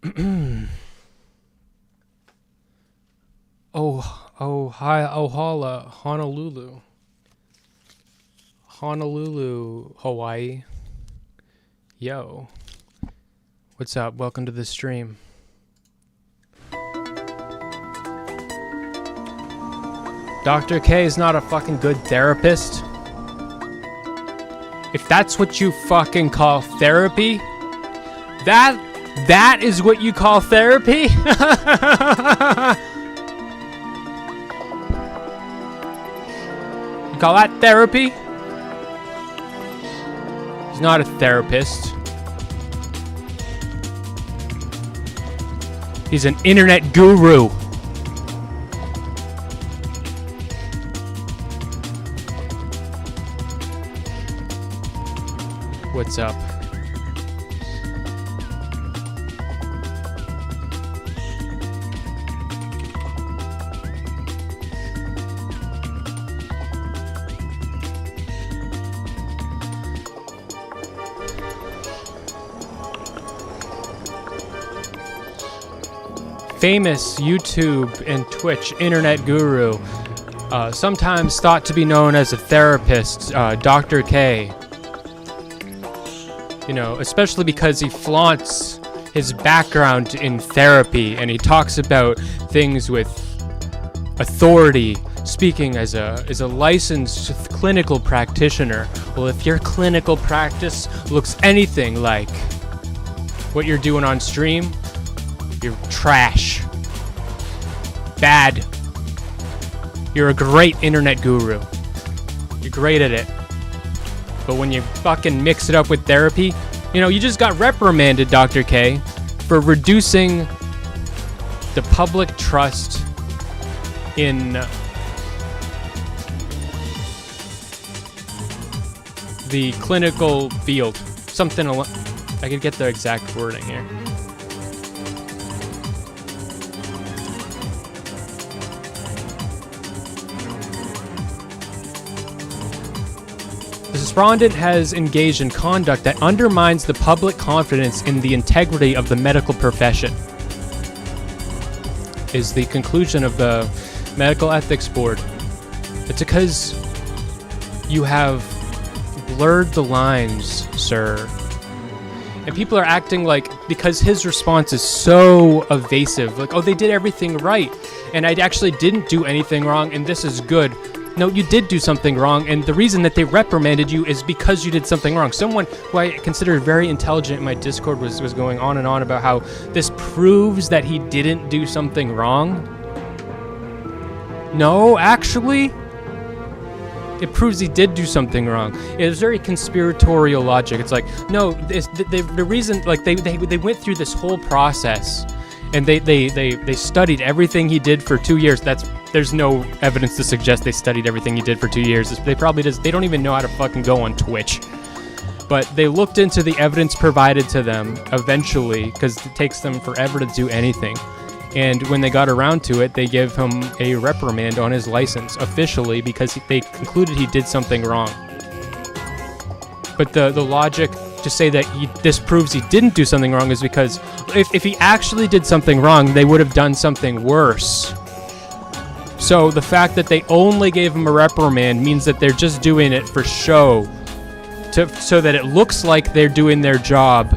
Hi, holla, Honolulu, Hawaii. Yo, what's up? Welcome to the stream. Dr. K is not a fucking good therapist. If that's what you fucking call therapy, that is what you call therapy? You call that therapy? He's not a therapist. He's an internet guru. What's up? Famous YouTube and Twitch internet guru, sometimes thought to be known as a therapist, Dr. K. You know, especially because he flaunts his background in therapy and he talks about things with authority, speaking as a licensed clinical practitioner. Well, if your clinical practice looks anything like what you're doing on stream, you're trash. Bad. You're a great internet guru. You're great at it. But when you fucking mix it up with therapy, you know, you just got reprimanded, Dr. K, for reducing the public trust in the clinical field. Something, I could get the exact wording here. The respondent has engaged in conduct that undermines the public confidence in the integrity of the medical profession, is the conclusion of the Medical Ethics Board. It's because you have blurred the lines, sir. And people are acting like, because his response is so evasive, like, oh, they did everything right, and I actually didn't do anything wrong, and this is good. No, you did do something wrong, and the reason that they reprimanded you is because you did something wrong. Someone who I considered very intelligent in my Discord was going on and on about how this proves that he didn't do something wrong. No, actually, it proves he did do something wrong. It was very conspiratorial logic. It's like, no, the reason, like, they went through this whole process, and they studied everything he did for 2 years. There's no evidence to suggest they studied everything he did for 2 years. They don't even know how to fucking go on Twitch. But they looked into the evidence provided to them eventually, because it takes them forever to do anything. And when they got around to it, they gave him a reprimand on his license officially because they concluded he did something wrong. But the logic to say that this proves he didn't do something wrong is because if he actually did something wrong, they would have done something worse. So the fact that they only gave him a reprimand means that they're just doing it for show, so that it looks like they're doing their job.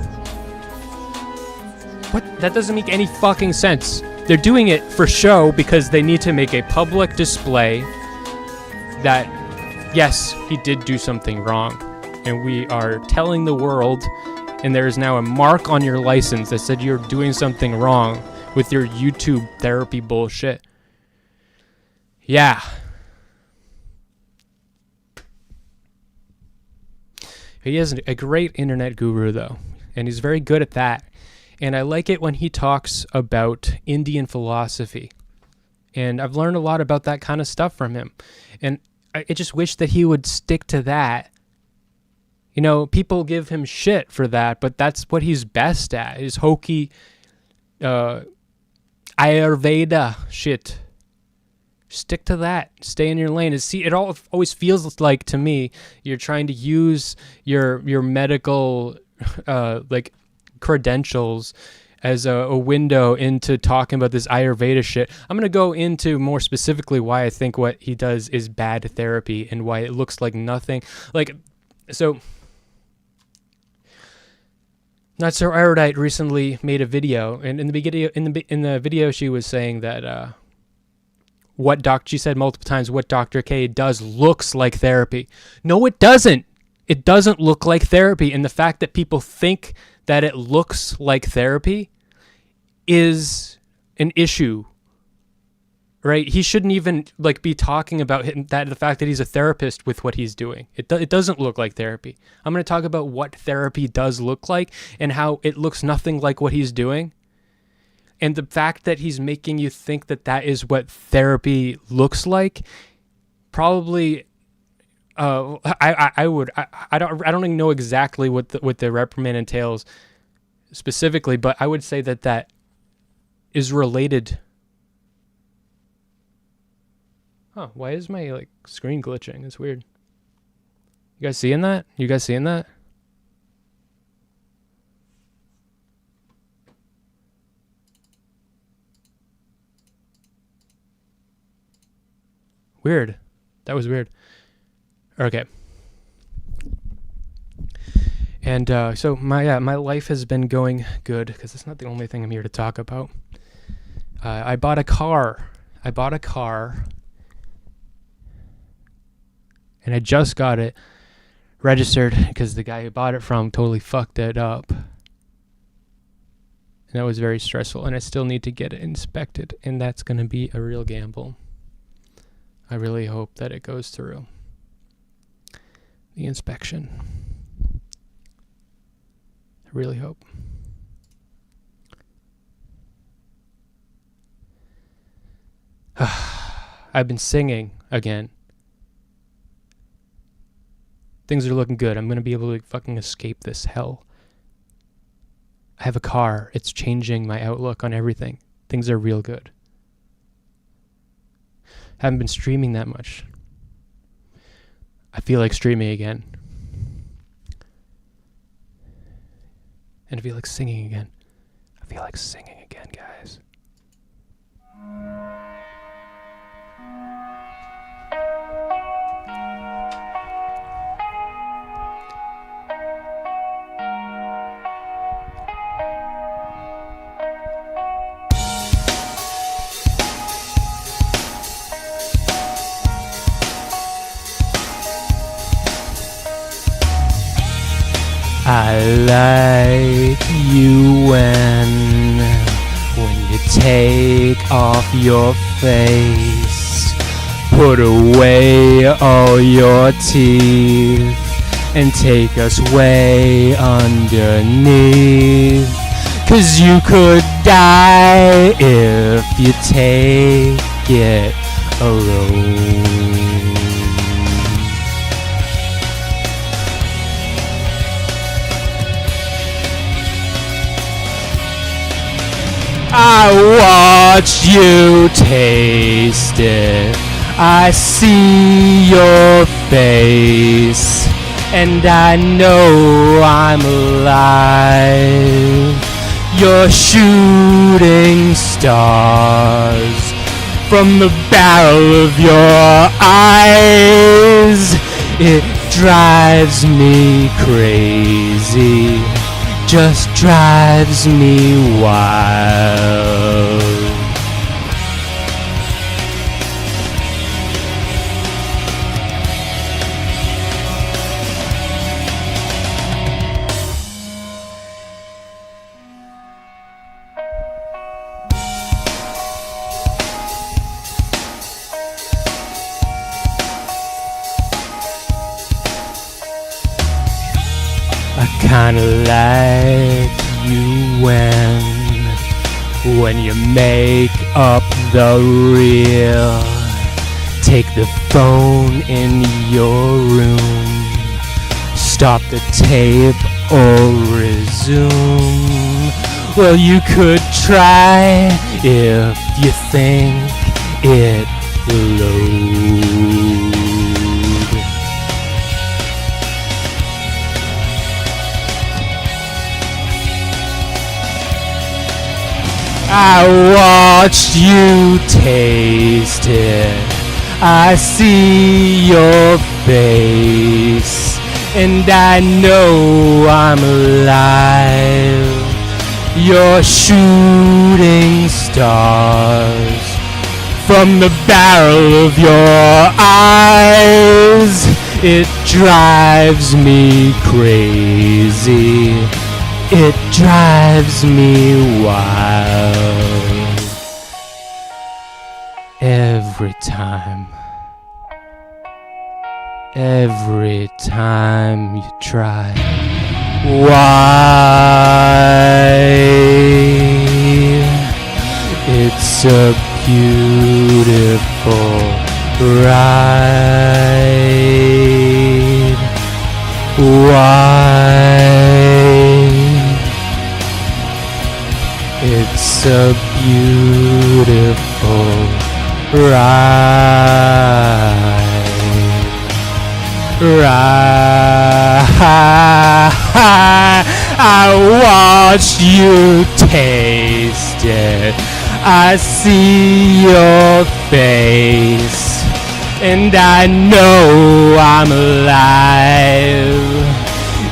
What? That doesn't make any fucking sense. They're doing it for show because they need to make a public display that, yes, he did do something wrong. And we are telling the world, and there is now a mark on your license that said you're doing something wrong with your YouTube therapy bullshit. Yeah. He is a great internet guru, though, and he's very good at that. And I like it when he talks about Indian philosophy. And I've learned a lot about that kind of stuff from him. And I just wish that he would stick to that. You know, people give him shit for that, but that's what he's best at, is hokey Ayurveda shit. Stick to that. Stay in your lane. It always feels like, to me, you're trying to use your medical like credentials as a window into talking about this Ayurveda shit. I'm going to go into more specifically why I think what he does is bad therapy and why it looks like nothing. Like, so Not So Erudite recently made a video, and in the video she was saying that she said multiple times what Dr. K does looks like therapy. No, it doesn't. It doesn't look like therapy, and the fact that people think that it looks like therapy is an issue, right? He shouldn't even be talking about the fact that he's a therapist with what he's doing. It doesn't look like therapy. I'm going to talk about what therapy does look like and how it looks nothing like what he's doing. And the fact that he's making you think that that is what therapy looks like, probably, I don't even know exactly what the reprimand entails specifically, but I would say that is related. Huh, why is my screen glitching? It's weird. You guys seeing that? Weird. That was weird. Okay. And so my life has been going good, because it's not the only thing I'm here to talk about. I bought a car. And I just got it registered because the guy who bought it from totally fucked it up. And that was very stressful. And I still need to get it inspected. And that's going to be a real gamble. I really hope that it goes through the inspection. I really hope. I've been singing again. Things are looking good. I'm going to be able to fucking escape this hell. I have a car. It's changing my outlook on everything. Things are real good. Haven't been streaming that much. I feel like streaming again. And I feel like singing again. Guys. I like you when you take off your face, put away all your teeth, and take us way underneath. 'Cause you could die if you take it alone. I watch you taste it. I see your face, and I know I'm alive. You're shooting stars from the barrel of your eyes. It drives me crazy. Just drives me wild. I kinda like you when you make up the real. Take the phone in your room, stop the tape or resume. Well, you could try if you think it will load. I watched you taste it. I see your face, and I know I'm alive. You're shooting stars from the barrel of your eyes. It drives me crazy. It drives me wild. Every time you try. Why? It's a beautiful ride. Why? It's a beautiful ride. I watched you taste it. I see your face, and I know I'm alive.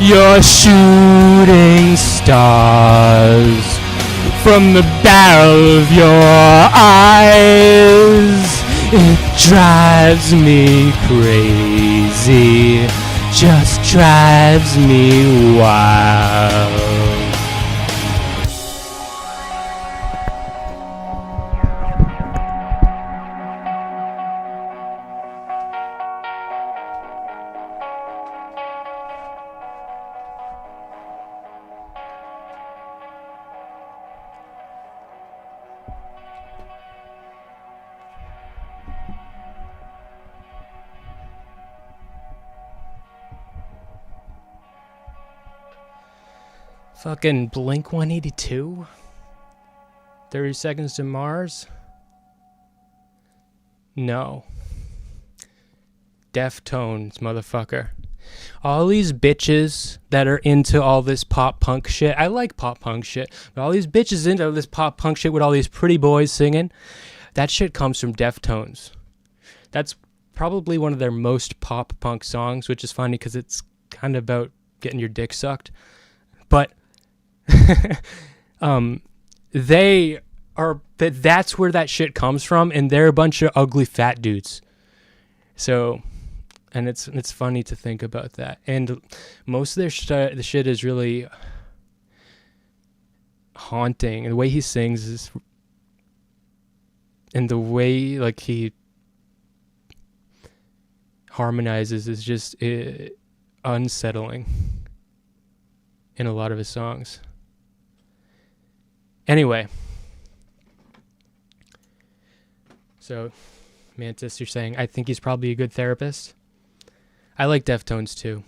You're shooting stars from the barrel of your eyes. It drives me crazy, just drives me wild. Fucking Blink 182? 30 Seconds to Mars? No. Deftones, motherfucker. All these bitches that are into all this pop punk shit. I like pop punk shit, but all these bitches into this pop punk shit with all these pretty boys singing. That shit comes from Deftones. That's probably one of their most pop punk songs, which is funny because it's kind of about getting your dick sucked. But that's where that shit comes from, and they're a bunch of ugly fat dudes. So, and it's funny to think about that. And most of their the shit is really haunting. And the way he sings is, and the way like he harmonizes is just unsettling in a lot of his songs. Anyway, so Mantis, you're saying I think he's probably a good therapist. I like Deftones too.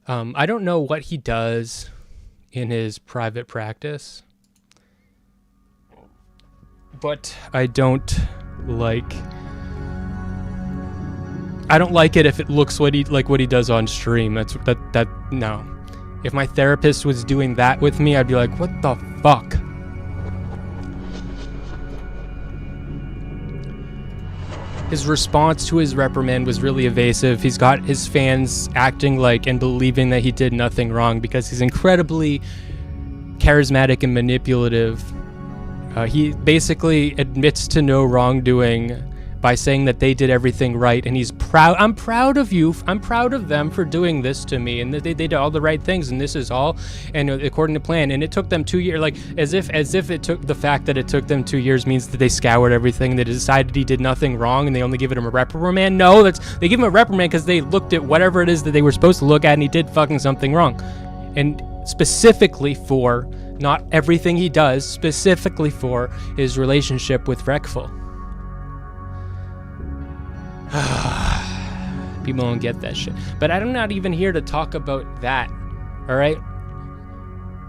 I don't know what he does in his private practice, but I don't like it if it looks what he does on stream. That no. If my therapist was doing that with me, I'd be like, what the fuck? His response to his reprimand was really evasive. He's got his fans acting like and believing that he did nothing wrong because he's incredibly charismatic and manipulative. He basically admits to no wrongdoing by saying that they did everything right, and he's proud. I'm proud of you. I'm proud of them for doing this to me, and they did all the right things, and this is all, and according to plan. And it took them 2 years, like as if it took the fact that it took them 2 years means that they scoured everything. They decided he did nothing wrong, and they only give him a reprimand. No, they give him a reprimand because they looked at whatever it is that they were supposed to look at, and he did fucking something wrong, and specifically for not everything he does, specifically for his relationship with Wreckful. People don't get that shit. But I'm not even here to talk about that. Alright?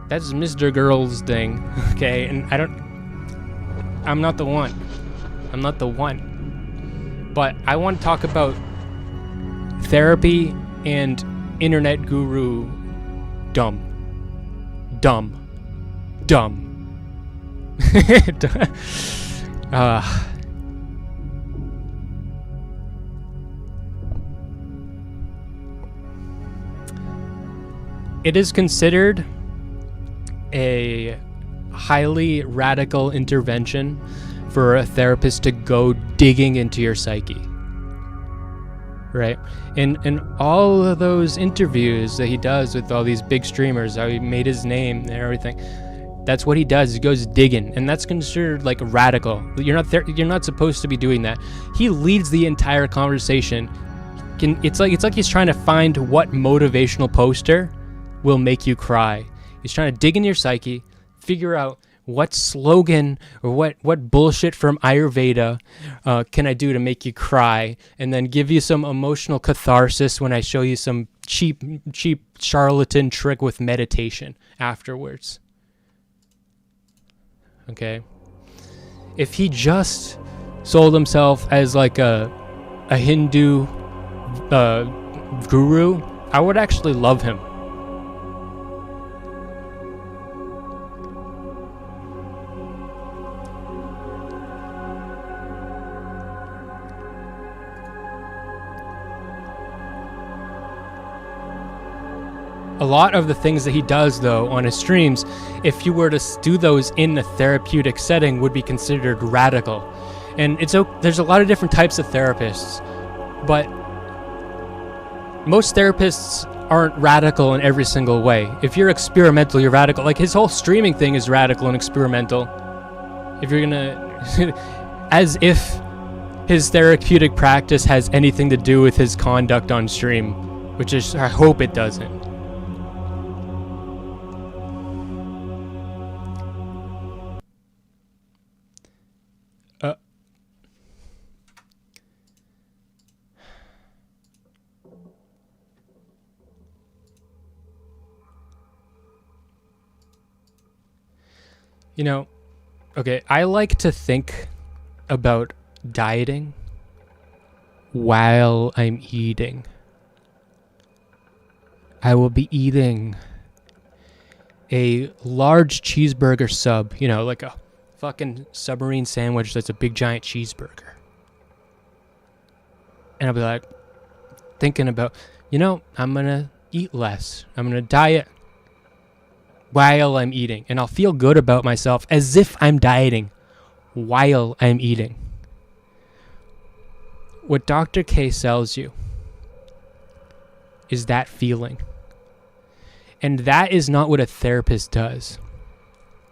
That's Mr. Girl's thing. Okay? And I'm not the one. I'm not the one. But I want to talk about therapy and internet guru dumb. It is considered a highly radical intervention for a therapist to go digging into your psyche. Right? In all of those interviews that he does with all these big streamers, how he made his name and everything, that's what he does. He goes digging, and that's considered like radical. You're not supposed to be doing that. He leads the entire conversation. It's like he's trying to find what motivational poster will make you cry. He's trying to dig in your psyche, figure out what slogan or what bullshit from Ayurveda can I do to make you cry, and then give you some emotional catharsis when I show you some cheap charlatan trick with meditation afterwards. Okay? If he just sold himself as like a Hindu guru, I would actually love him. A lot of the things that he does, though, on his streams, if you were to do those in a therapeutic setting, would be considered radical. And there's a lot of different types of therapists, but most therapists aren't radical in every single way. If you're experimental, you're radical. Like, his whole streaming thing is radical and experimental. If you're gonna... as if his therapeutic practice has anything to do with his conduct on stream, which is, I hope it doesn't. You know, okay, I like to think about dieting while I'm eating. I will be eating a large cheeseburger sub, you know, like a fucking submarine sandwich that's a big giant cheeseburger. And I'll be like, thinking about, you know, I'm gonna eat less. I'm gonna diet while I'm eating. And I'll feel good about myself as if I'm dieting while I'm eating. What Dr. K sells you is that feeling. And that is not what a therapist does.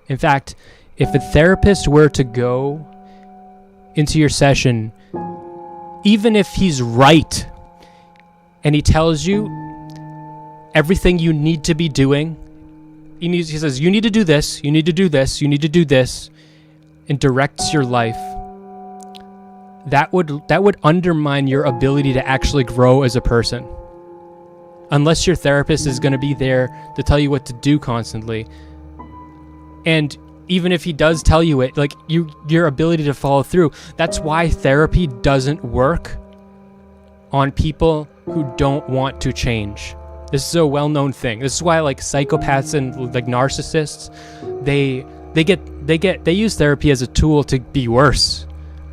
In fact, if a therapist were to go into your session, even if he's right, and he tells you everything you need to be doing, he says, you need to do this, you need to do this, you need to do this, and directs your life, that would undermine your ability to actually grow as a person. Unless your therapist is going to be there to tell you what to do constantly. And even if he does tell you it, like, your ability to follow through, that's why therapy doesn't work on people who don't want to change. This is a well-known thing. This is why, like, psychopaths and like narcissists, they use therapy as a tool to be worse,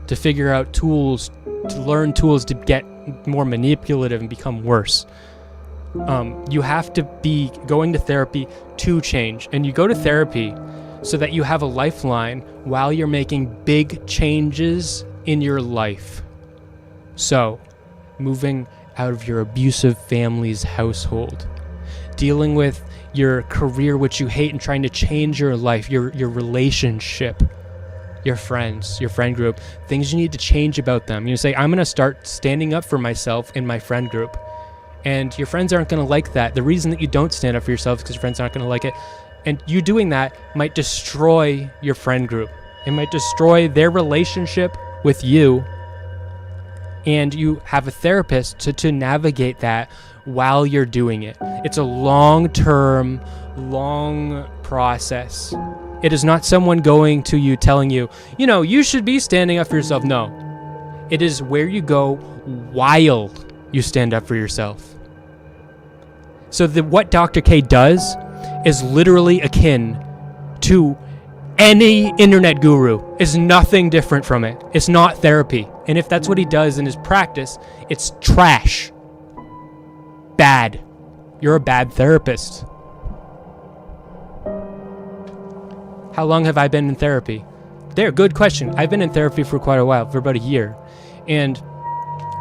to figure out tools, to learn tools to get more manipulative and become worse. You have to be going to therapy to change, and you go to therapy so that you have a lifeline while you're making big changes in your life. So, moving out of your abusive family's household, dealing with your career which you hate and trying to change your life, your relationship, your friends, your friend group, things you need to change about them. You say, I'm going to start standing up for myself in my friend group. And your friends aren't going to like that. The reason that you don't stand up for yourself is because your friends aren't going to like it. And you doing that might destroy your friend group. It might destroy their relationship with you. And you have a therapist to navigate that while you're doing it. It's a long-term, long process. It is not someone going to you telling you, you know, you should be standing up for yourself. No. It is where you go while you stand up for yourself. So what Dr. K does is literally akin to Any internet guru is nothing different from it. It's not therapy. And if that's what he does in his practice, it's trash. Bad. You're a bad therapist. How long have I been in therapy? Good question. I've been in therapy for quite a while, for about a year. And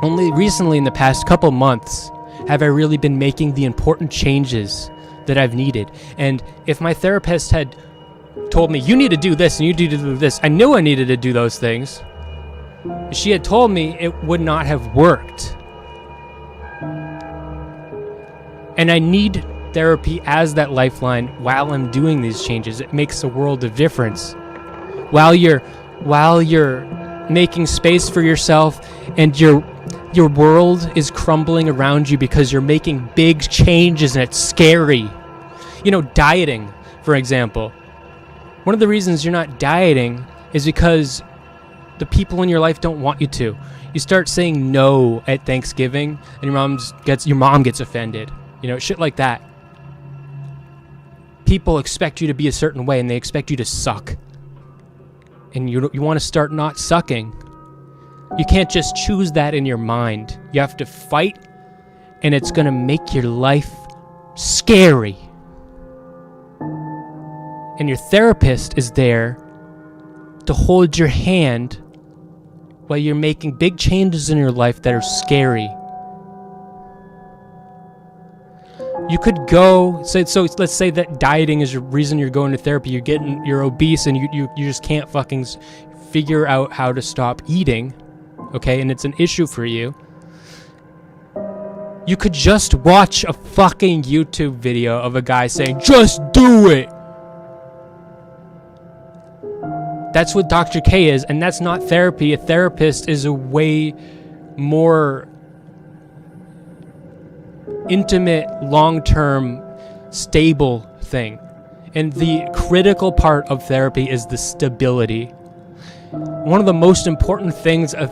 only recently, in the past couple months, have I really been making the important changes that I've needed. And if my therapist had told me, you need to do this and you need to do this, I knew I needed to do those things. If she had told me, it would not have worked. And I need therapy as that lifeline while I'm doing these changes. It makes a world of difference. While you're making space for yourself and your world is crumbling around you because you're making big changes and it's scary. Dieting, for example. One of the reasons you're not dieting is because the people in your life don't want you to. You start saying no at Thanksgiving and your mom gets offended. Shit like that. People expect you to be a certain way and they expect you to suck. And you want to start not sucking. You can't just choose that in your mind. You have to fight, and it's going to make your life scary. And your therapist is there to hold your hand while you're making big changes in your life that are scary. You could go, so let's say that dieting is the reason you're going to therapy. You're obese and you just can't fucking figure out how to stop eating, okay? And it's an issue for you. You could just watch a fucking YouTube video of a guy saying, just do it. That's what Dr. K is, and that's not therapy. A therapist is a way more intimate, long-term, stable thing. And the critical part of therapy is the stability. One of the most important things a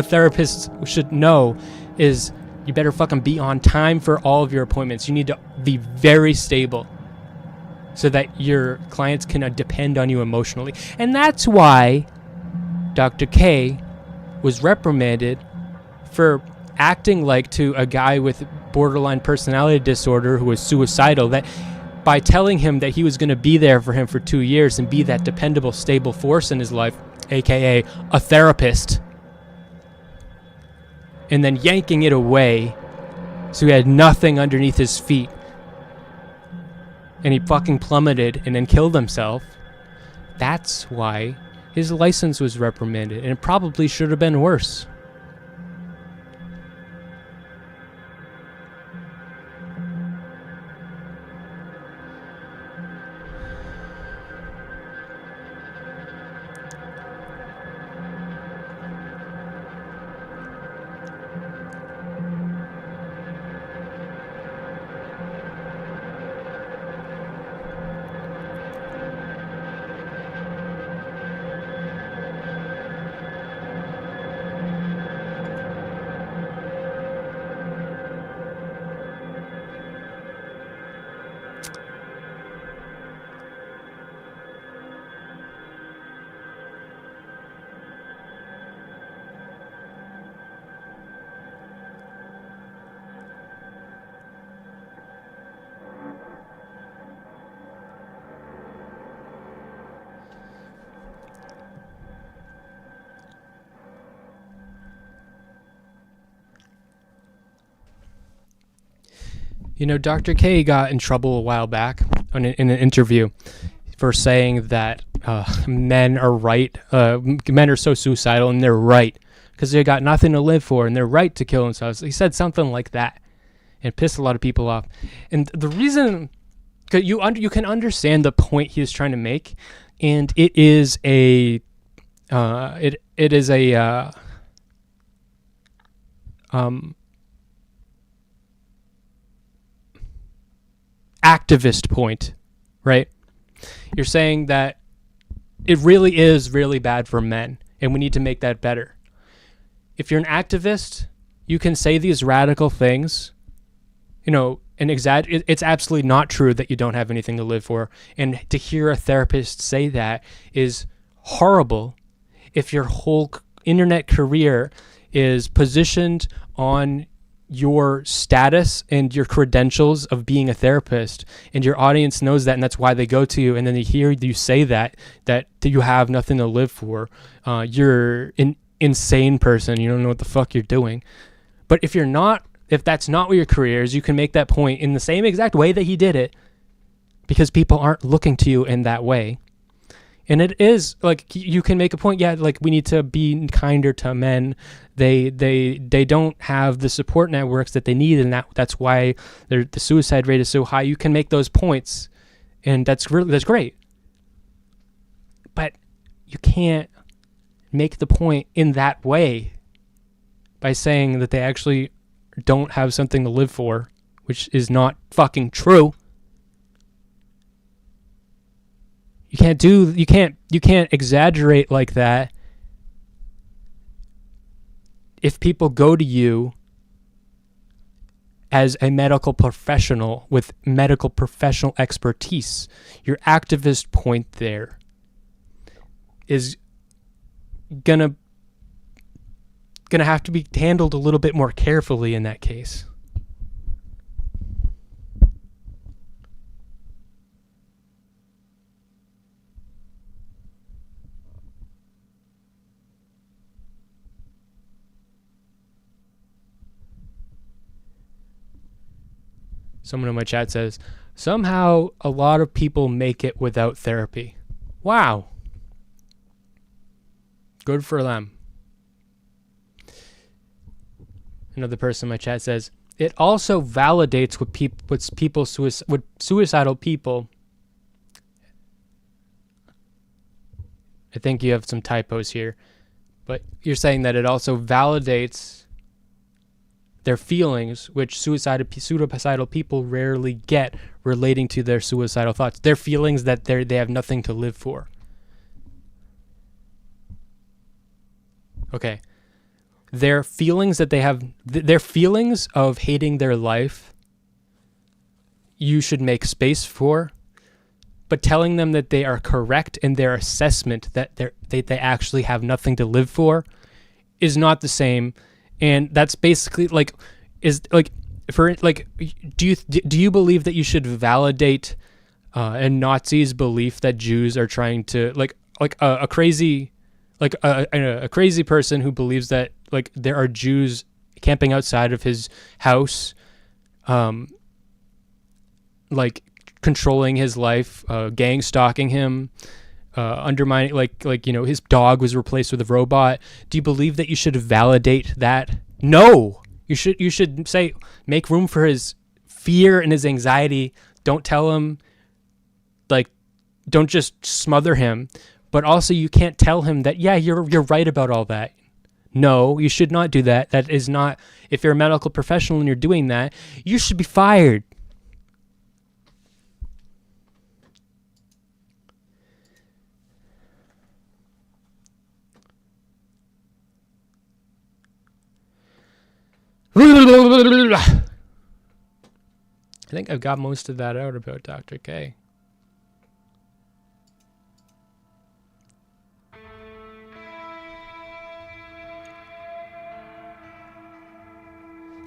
therapist should know is you better fucking be on time for all of your appointments. You need to be very stable so that your clients can depend on you emotionally. And that's why Dr. K was reprimanded for acting like to a guy with borderline personality disorder who was suicidal, that by telling him that he was going to be there for him for 2 years and be that dependable, stable force in his life, aka a therapist, and then yanking it away so he had nothing underneath his feet, and he fucking plummeted and then killed himself. That's why his license was reprimanded, and it probably should have been worse. Dr. K got in trouble a while back in an interview for saying that men are right. Men are so suicidal, and they're right because they got nothing to live for, and they're right to kill themselves. He said something like that, and pissed a lot of people off. And the reason, cause you can understand the point he is trying to make, and it is a activist point, right? You're saying that it really is really bad for men, and we need to make that better. If you're an activist, you can say these radical things it's absolutely not true that you don't have anything to live for. And to hear a therapist say that is horrible if your whole internet career is positioned on your status and your credentials of being a therapist, and your audience knows that, and that's why they go to you, and then they hear you say that you have nothing to live for. You're an insane person. You don't know what the fuck you're doing. But if that's not what your career is, you can make that point in the same exact way that he did it, because people aren't looking to you in that way. And it is like, you can make a point, yeah, like we need to be kinder to men. They don't have the support networks that they need, and that's why the suicide rate is so high. You can make those points, and that's great. But you can't make the point in that way by saying that they actually don't have something to live for, which is not fucking true. You can't exaggerate like that if people go to you as a medical professional with medical professional expertise. Your activist point there is gonna have to be handled a little bit more carefully in that case. Someone in my chat says, somehow a lot of people make it without therapy. Wow. Good for them. Another person in my chat says, it also validates what suicidal people. I think you have some typos here, but you're saying that it also validates their feelings, which suicidal people rarely get relating to their suicidal thoughts. Their feelings that they have nothing to live for. Okay. Their feelings that they have, their feelings of hating their life, you should make space for. But telling them that they are correct in their assessment that they actually have nothing to live for is not the same. And that's basically do you believe that you should validate a Nazi's belief that Jews are trying to a crazy person who believes that there are Jews camping outside of his house, controlling his life, gang stalking him, undermining, his dog was replaced with a robot. Do you believe that you should validate that? No. You should say, make room for his fear and his anxiety. Don't tell him, don't just smother him. But also, you can't tell him that, yeah, you're right about all that. No, you should not do that. That is not, if you're a medical professional and you're doing that, you should be fired. I think I've got most of that out about Dr. K.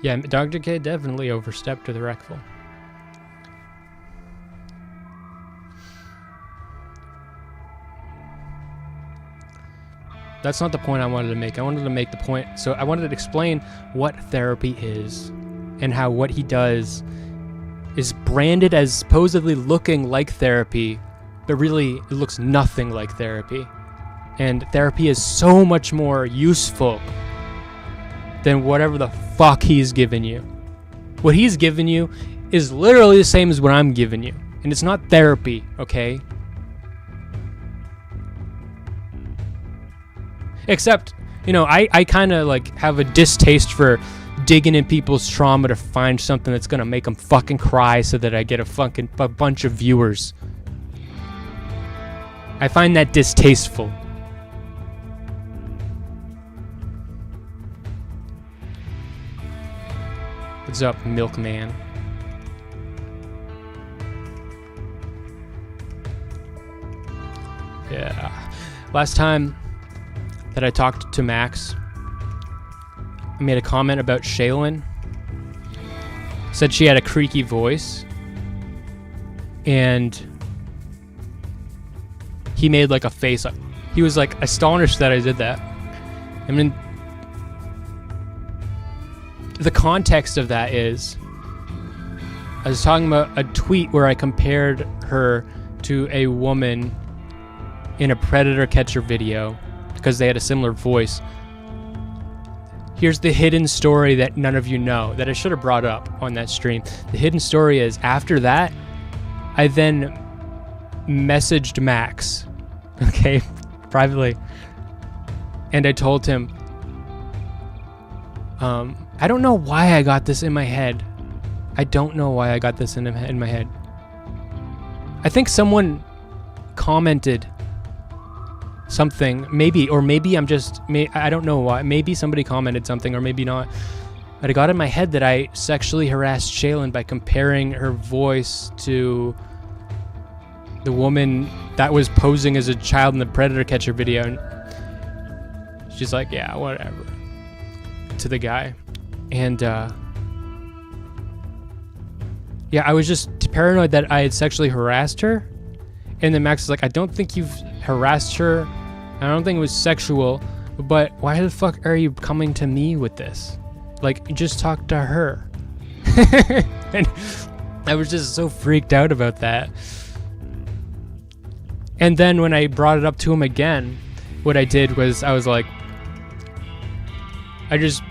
Yeah, Dr. K definitely overstepped to the rectal. That's not the point I wanted to make. I wanted to make the point, so I wanted to explain what therapy is and how what he does is branded as supposedly looking like therapy, but really it looks nothing like therapy. And therapy is so much more useful than whatever the fuck he's given you. What he's given you is literally the same as what I'm giving you. And it's not therapy, okay? Except, I kind of have a distaste for digging in people's trauma to find something that's going to make them fucking cry so that I get a bunch of viewers. I find that distasteful. What's up, milkman? Yeah. Last time that I talked to Max, I made a comment about Shaylin. Said she had a creaky voice. And he made like a face. He was like astonished that I did that. I mean, the context of that is, I was talking about a tweet where I compared her to a woman in a predator catcher video because they had a similar voice. Here's the hidden story that none of you know, that I should have brought up on that stream. The hidden story is, after that, I then messaged Max, okay, privately, and I told him, I don't know why I got this in my head. I don't know why I got this in my head. I think someone commented something, maybe I'm just, I don't know why. Maybe somebody commented something, or maybe not. But I got in my head that I sexually harassed Shaylin by comparing her voice to the woman that was posing as a child in the predator catcher video. And she's like, yeah, whatever, to the guy. And yeah, I was just paranoid that I had sexually harassed her. And then Max is like, I don't think you've harassed her. I don't think it was sexual. But why the fuck are you coming to me with this? Like, just talk to her. And I was just so freaked out about that. And then when I brought it up to him again, what I did was I was like, I just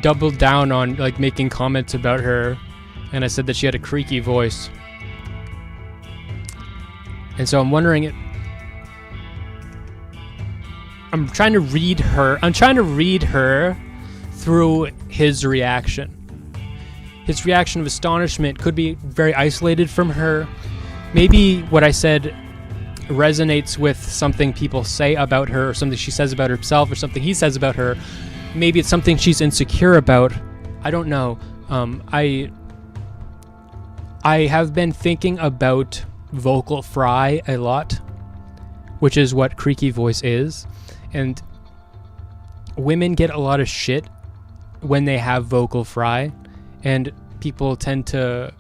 doubled down on like making comments about her, and I said that she had a creaky voice. And so I'm wondering, I'm trying to read her through his reaction. His reaction of astonishment could be very isolated from her. Maybe what I said resonates with something people say about her, or something she says about herself, or something he says about her. Maybe it's something she's insecure about. I don't know. I have been thinking about vocal fry a lot, which is what creaky voice is. And women get a lot of shit when they have vocal fry, and people tend to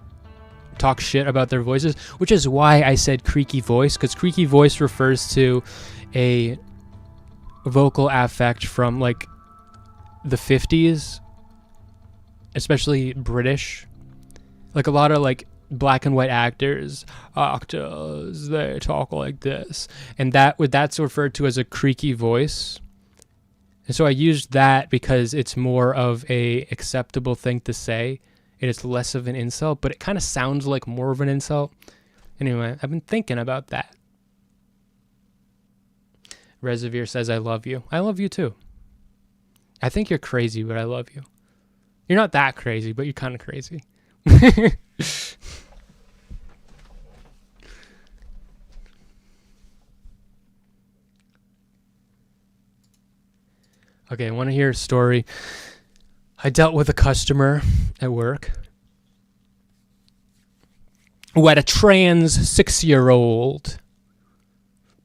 talk shit about their voices, which is why I said creaky voice, because creaky voice refers to a vocal affect from like the 50s, especially British. Like a lot of like black and white actors, they talk like this, and that's referred to as a creaky voice. And so I used that because it's more of a acceptable thing to say, and it's less of an insult, but it kind of sounds like more of an insult. Anyway, I've been thinking about that. Reservoir says, I love you. I love you too. I think you're crazy, but I love you. You're not that crazy, but you're kind of crazy. Okay, I want to hear a story. I dealt with a customer at work who had a trans 6-year-old.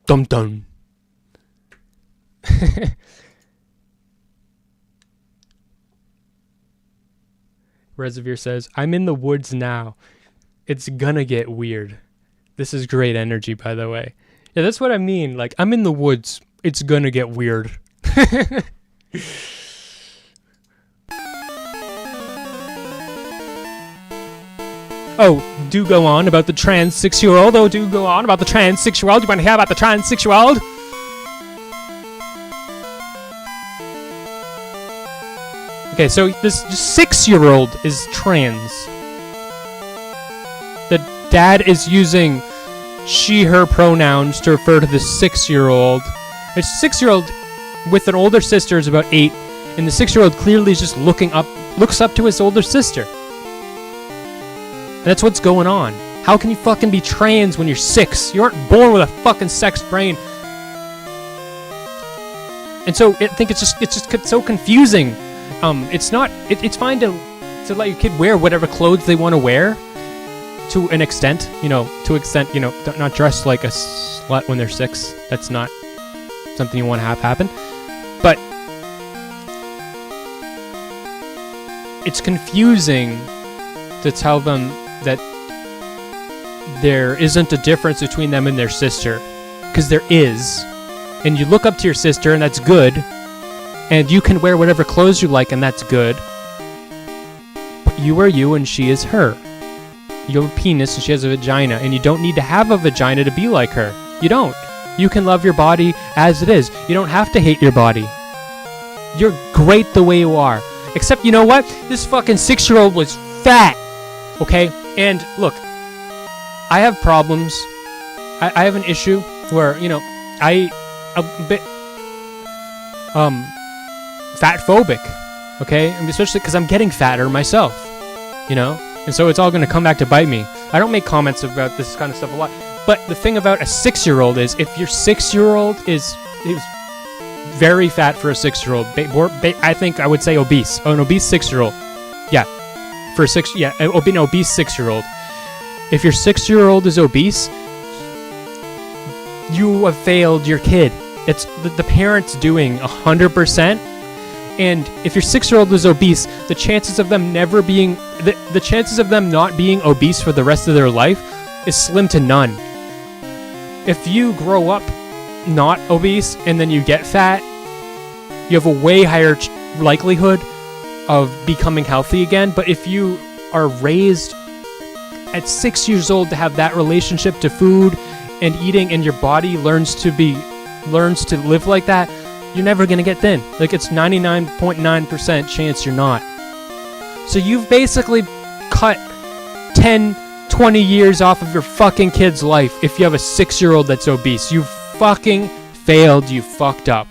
Dum dum. Reservoir says, I'm in the woods now. It's gonna get weird. This is great energy, by the way. Yeah, that's what I mean. Like, I'm in the woods. It's gonna get weird. Oh, do go on about the trans 6-year-old. Oh, do go on about the trans 6-year-old. You want to hear about the trans 6-year-old? Okay, so this 6-year-old is trans. The dad is using she, her pronouns to refer to the 6-year-old. It's 6-year-old with an older sister is about 8, and the 6-year-old clearly is just looks up to his older sister. And that's what's going on. How can you fucking be trans when you're 6? You aren't born with a fucking sex brain. And so I think it's just so confusing. It's fine to let your kid wear whatever clothes they want to wear, to an extent, not dressed like a slut when they're 6. That's not something you want to have happen. But it's confusing to tell them that there isn't a difference between them and their sister, because there is. And you look up to your sister, and that's good. And you can wear whatever clothes you like, and that's good. But you are you, and she is her. You have a penis, and she has a vagina, and you don't need to have a vagina to be like her. You don't. You can love your body as it is. You don't have to hate your body. You're great the way you are. Except, you know what? This fucking 6-year-old was fat. Okay? And, look, I have problems. I have an issue where, a bit, fat phobic. Okay? And especially because I'm getting fatter myself. And so it's all going to come back to bite me. I don't make comments about this kind of stuff a lot. But the thing about a 6-year-old is, if your 6-year-old is very fat for a 6-year-old, I think I would say obese. Oh, an obese 6-year-old. Yeah. An obese 6-year-old. If your 6-year-old is obese, you have failed your kid. It's the parent's doing 100%. And if your 6-year-old is obese, the chances of them never being the chances of them not being obese for the rest of their life is slim to none. If you grow up not obese and then you get fat, you have a way higher likelihood of becoming healthy again. But if you are raised at 6 years old to have that relationship to food and eating, and your body learns to live like that, you're never going to get thin. Like, it's 99.9% chance you're not. So you've basically cut 10, 20 years off of your fucking kid's life if you have a 6-year-old that's obese. You fucking failed. You fucked up.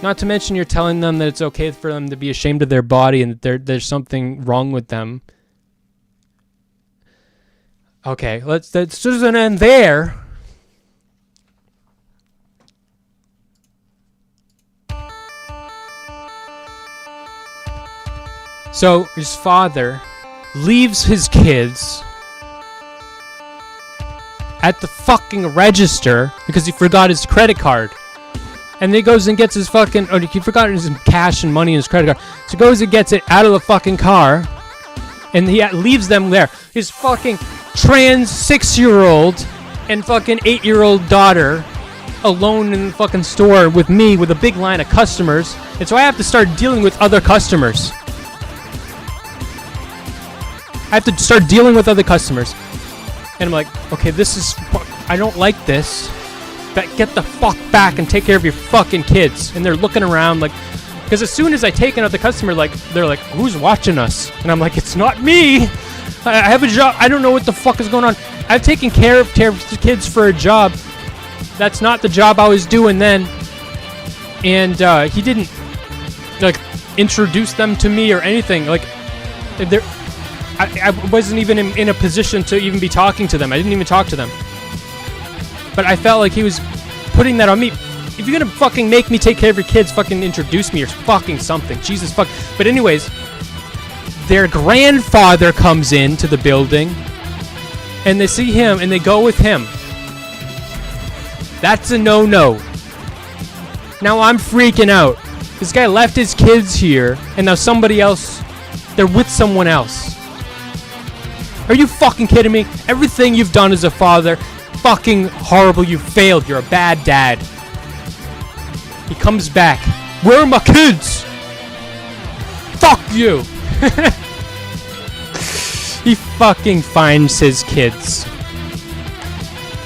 Not to mention you're telling them that it's okay for them to be ashamed of their body and that there's something wrong with them. Okay, let's just end there. So his father leaves his kids at the fucking register because he forgot his credit card. And then he goes and gets his fucking... Oh, he forgot his cash and money in his credit card. So he goes and gets it out of the fucking car. And he leaves them there. His fucking trans 6-year-old and fucking 8-year-old daughter alone in the fucking store with me with a big line of customers. And so I have to start dealing with other customers. And I'm like, okay, this is... I don't like this. Get the fuck back and take care of your fucking kids. And they're looking around like... Because as soon as I take another customer, they're like, who's watching us? And I'm like, it's not me. I have a job. I don't know what the fuck is going on. I've taken care of kids for a job. That's not the job I was doing then. And he didn't, introduce them to me or anything. I wasn't even in a position to even be talking to them. I didn't even talk to them. But I felt like he was putting that on me. If you're gonna fucking make me take care of your kids, fucking introduce me or fucking something. Jesus fuck. But anyways, their grandfather comes into the building and they see him and they go with him. That's a no-no. Now I'm freaking out. This guy left his kids here and now they're with someone else. Are you fucking kidding me? Everything you've done as a father, fucking horrible. You failed. You're a bad dad. He comes back. Where are my kids? Fuck you. He fucking finds his kids.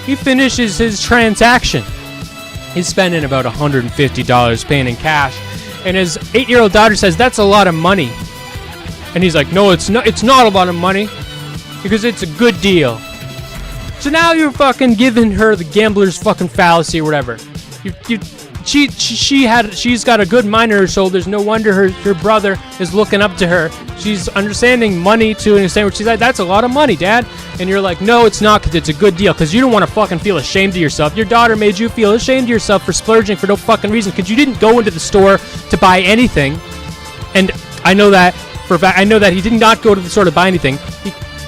He finishes his transaction. He's spending about $150 paying in cash. And his 8-year-old daughter says, that's a lot of money. And he's like, no, it's not a lot of money. Because it's a good deal. So now you're fucking giving her the gambler's fucking fallacy or whatever. She's got a good mind on her shoulders. No wonder her brother is looking up to her. She's understanding money to an extent where she's like, that's a lot of money, Dad. And you're like, no, it's not, because it's a good deal. Because you don't want to fucking feel ashamed of yourself. Your daughter made you feel ashamed of yourself for splurging for no fucking reason. Because you didn't go into the store to buy anything. And I know that for a fact. I know that he did not go to the store to buy anything.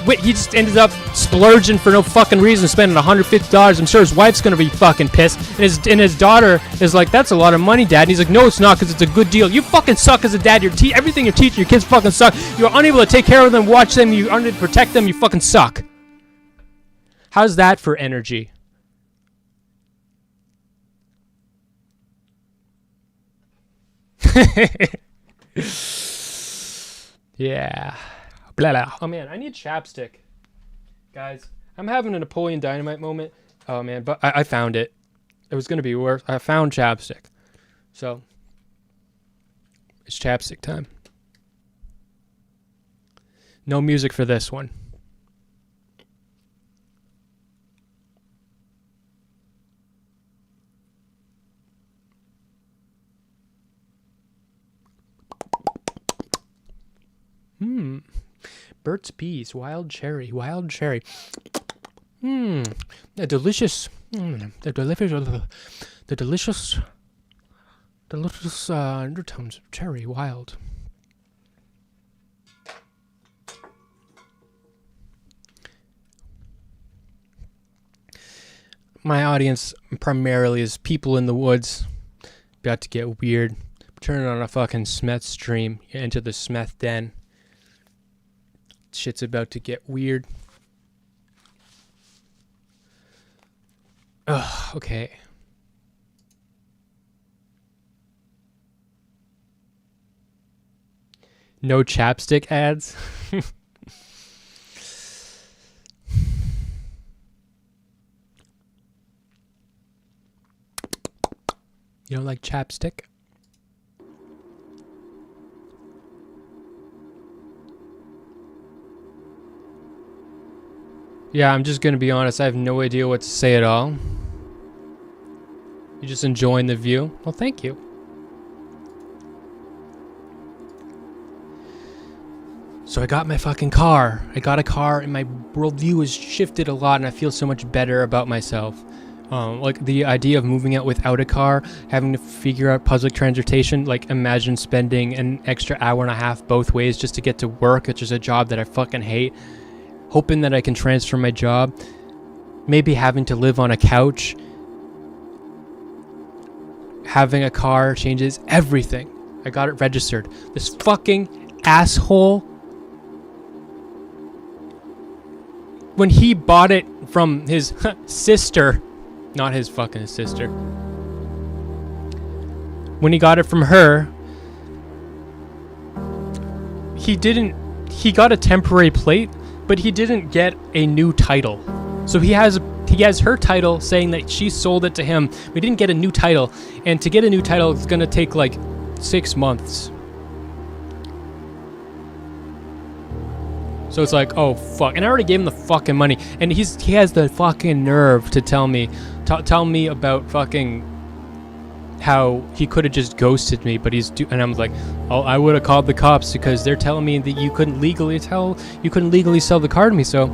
Wait, he just ended up splurging for no fucking reason, spending $150. I'm sure his wife's gonna be fucking pissed. And his daughter is like, that's a lot of money, Dad. And he's like, no, it's not, because it's a good deal. You fucking suck as a dad. Everything you're teaching your kids fucking suck. You're unable to take care of them, watch them, you're unable to protect them, you fucking suck. How's that for energy? Yeah. Blah, blah. Oh man, I need chapstick. Guys, I'm having a Napoleon Dynamite moment. Oh man, but I found it. It was gonna be worse. I found chapstick. So, it's chapstick time. No music for this one. Burt's Bees, wild cherry. They're delicious. They're delicious. The delicious undertones of cherry, wild. My audience primarily is people in the woods. About to get weird. Turning on a fucking Smeth stream. You're into the Smeth den. Shit's about to get weird. Ugh, okay. No chapstick ads? You don't like chapstick? Yeah, I'm just gonna be honest, I have no idea what to say at all. You just enjoying the view? Well, thank you. So I got my fucking car. I got a car and my worldview has shifted a lot and I feel so much better about myself. Like the idea of moving out without a car, having to figure out public transportation, like imagine spending an extra hour and a half both ways just to get to work, which is a job that I fucking hate. Hoping that I can transfer my job. Maybe having to live on a couch. Having a car changes everything. I got it registered. This fucking asshole. When he bought it from his sister. Not his fucking sister. When he got it from her. He got a temporary plate. But he didn't get a new title. So he has her title saying that she sold it to him. We didn't get a new title. And to get a new title, it's going to take like 6 months. So it's like, oh fuck. And I already gave him the fucking money. And he has the fucking nerve to tell me about fucking how he could have just ghosted me, but and I'm like, oh, I would have called the cops because they're telling me that you couldn't legally sell the car to me. So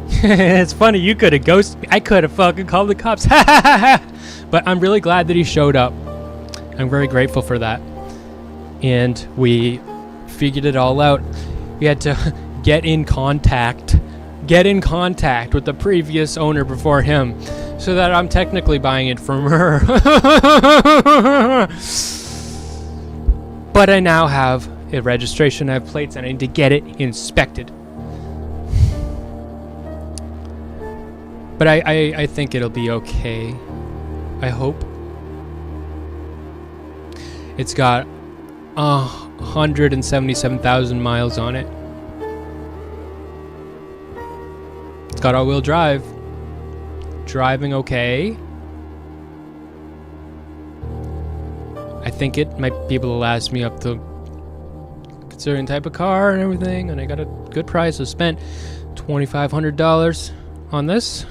it's funny, you could have ghosted me. I could have fucking called the cops. But I'm really glad that he showed up. I'm very grateful for that. And we figured it all out. We had to get in contact with the previous owner before him. So that I'm technically buying it from her. But I now have a registration, I have plates, and I need to get it inspected. But I think it'll be okay. I hope. It's got 177,000 miles on it. It's got all-wheel drive. Driving okay. I think it might be able to last me up to considering type of car and everything, and I got a good price. I spent $2,500 on this.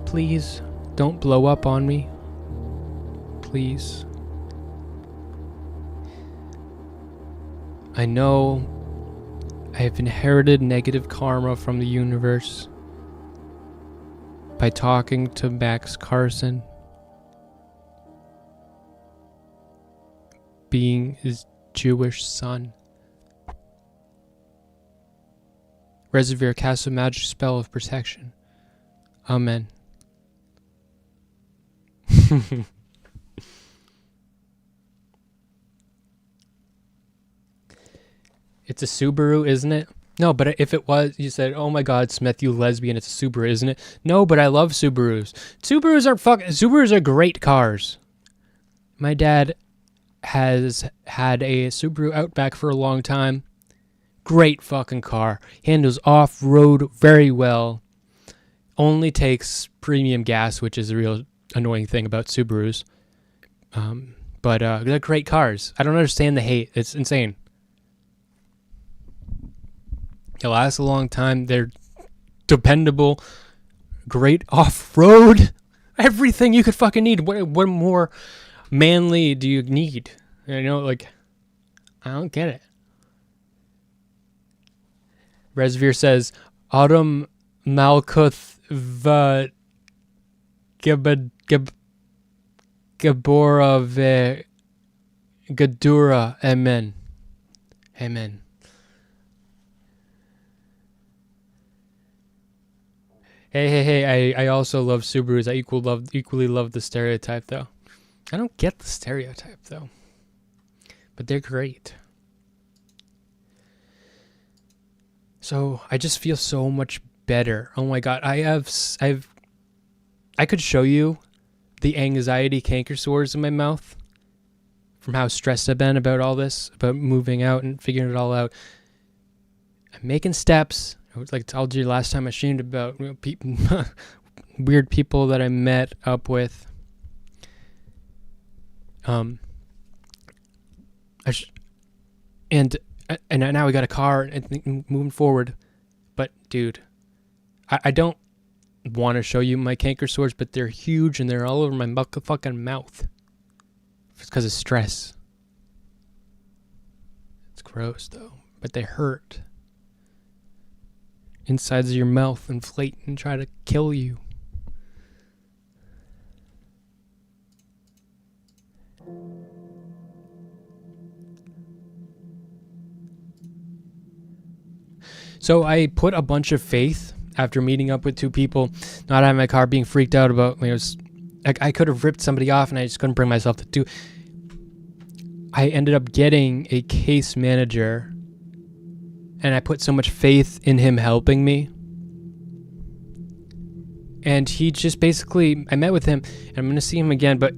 Please don't blow up on me. Please. I know I have inherited negative karma from the universe by talking to Max Carson, being his Jewish son. Reservoir casts a magic spell of protection. Amen. It's a Subaru, isn't it? No, but if it was, you said, "Oh my God, Smeth, you lesbian! It's a Subaru, isn't it?" No, but I love Subarus. Subarus are great cars. My dad has had a Subaru Outback for a long time. Great fucking car. Handles off-road very well. Only takes premium gas, which is a real annoying thing about Subarus. But they're great cars. I don't understand the hate. It's insane. They last a long time. They're dependable. Great off-road. Everything you could fucking need. What more manly do you need? You know, like, I don't get it. Resvere says, Autumn Malkuth Gabora Gadura. Amen. Amen. Hey, I also love Subarus. I equally love the stereotype, though. I don't get the stereotype, though. But they're great. So, I just feel so much better. Oh my God. I could show you the anxiety canker sores in my mouth from how stressed I've been about all this, about moving out and figuring it all out. I'm making steps. I was like told you last time I streamed about people, weird people that I met up with. And now we got a car and moving forward. But dude, I don't want to show you my canker sores, but they're huge and they're all over my fucking mouth. It's because of stress. It's gross though, but they hurt. Insides of your mouth inflate and try to kill you. So I put a bunch of faith after meeting up with two people, not having my car, being freaked out about, I could have ripped somebody off and I just couldn't bring myself to do. I ended up getting a case manager and I put so much faith in him helping me. And he just basically, I met with him and I'm going to see him again, but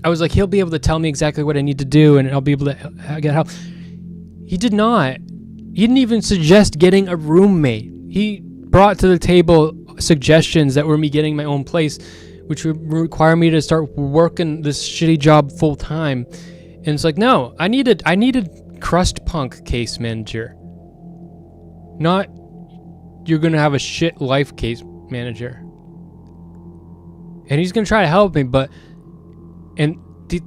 I was like, he'll be able to tell me exactly what I need to do and I'll be able to get help. He did not. He didn't even suggest getting a roommate. He brought to the table suggestions that were me getting my own place, which would require me to start working this shitty job full time. And it's like, no, I needed crust punk case manager. Not you're gonna have a shit life case manager. And he's gonna try to help me, but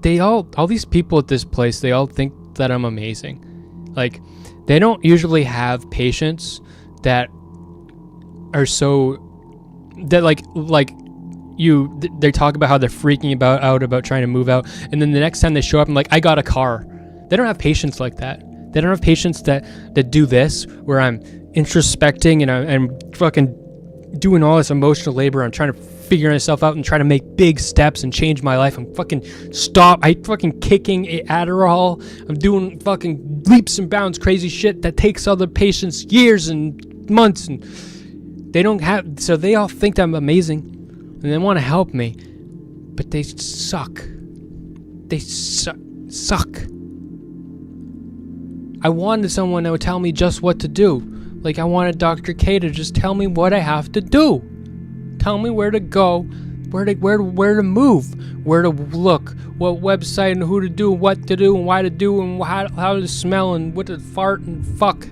they all these people at this place, they all think that I'm amazing. Like, they don't usually have patients that are so that they talk about how they're freaking out about trying to move out, and then the next time they show up, I'm like, I got a car. They don't have patients like that. They don't have patients that do this, where I'm introspecting and I'm fucking doing all this emotional labor. I'm trying to figure myself out and trying to make big steps and change my life. I'm fucking kicking Adderall. I'm doing fucking leaps and bounds crazy shit that takes other patients years and months, and they don't have, so they all think I'm amazing and they want to help me, but they suck. They suck. I wanted someone that would tell me just what to do. Like, I wanted Dr. K to just tell me what I have to do. Tell me where to go, where to move, where to look, what website and who to do, what to do and why to do and how to smell and what to fart and fuck.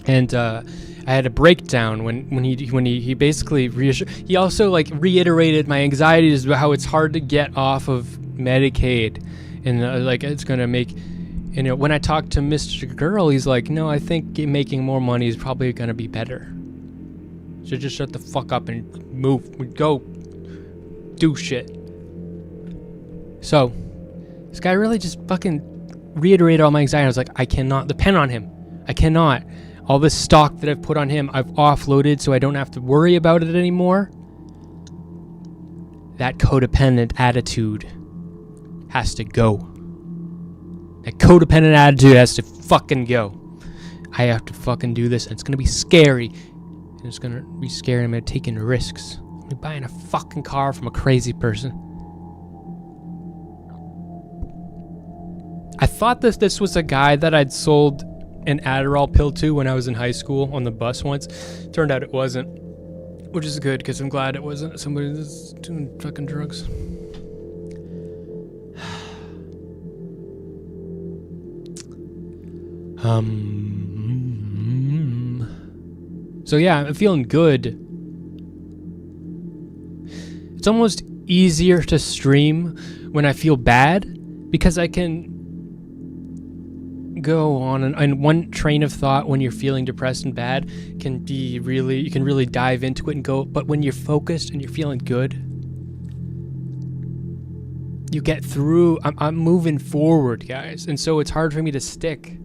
And I had a breakdown when he basically reassured. He also reiterated my anxieties about how it's hard to get off of Medicaid, and it's gonna make. When I talked to Mr. Girl, he's like, no, I think making more money is probably gonna be better. So just shut the fuck up and move. Go do shit. So this guy really just fucking reiterated all my anxiety. I was like, I cannot depend on him. I cannot. All this stock that I've put on him, I've offloaded so I don't have to worry about it anymore. That codependent attitude has to go. That codependent attitude has to fucking go. I have to fucking do this, and it's gonna be scary. And it's gonna be scary. I'm gonna take in risks. I'm gonna be buying a fucking car from a crazy person. I thought this was a guy that I'd sold an Adderall pill to when I was in high school on the bus once. Turned out it wasn't, which is good because I'm glad it wasn't somebody that's doing fucking drugs. So yeah, I'm feeling good. It's almost easier to stream when I feel bad because I can go on and one train of thought when you're feeling depressed and bad can be really, you can really dive into it and go, but when you're focused and you're feeling good, you get through. I'm moving forward, guys, and so it's hard for me to stick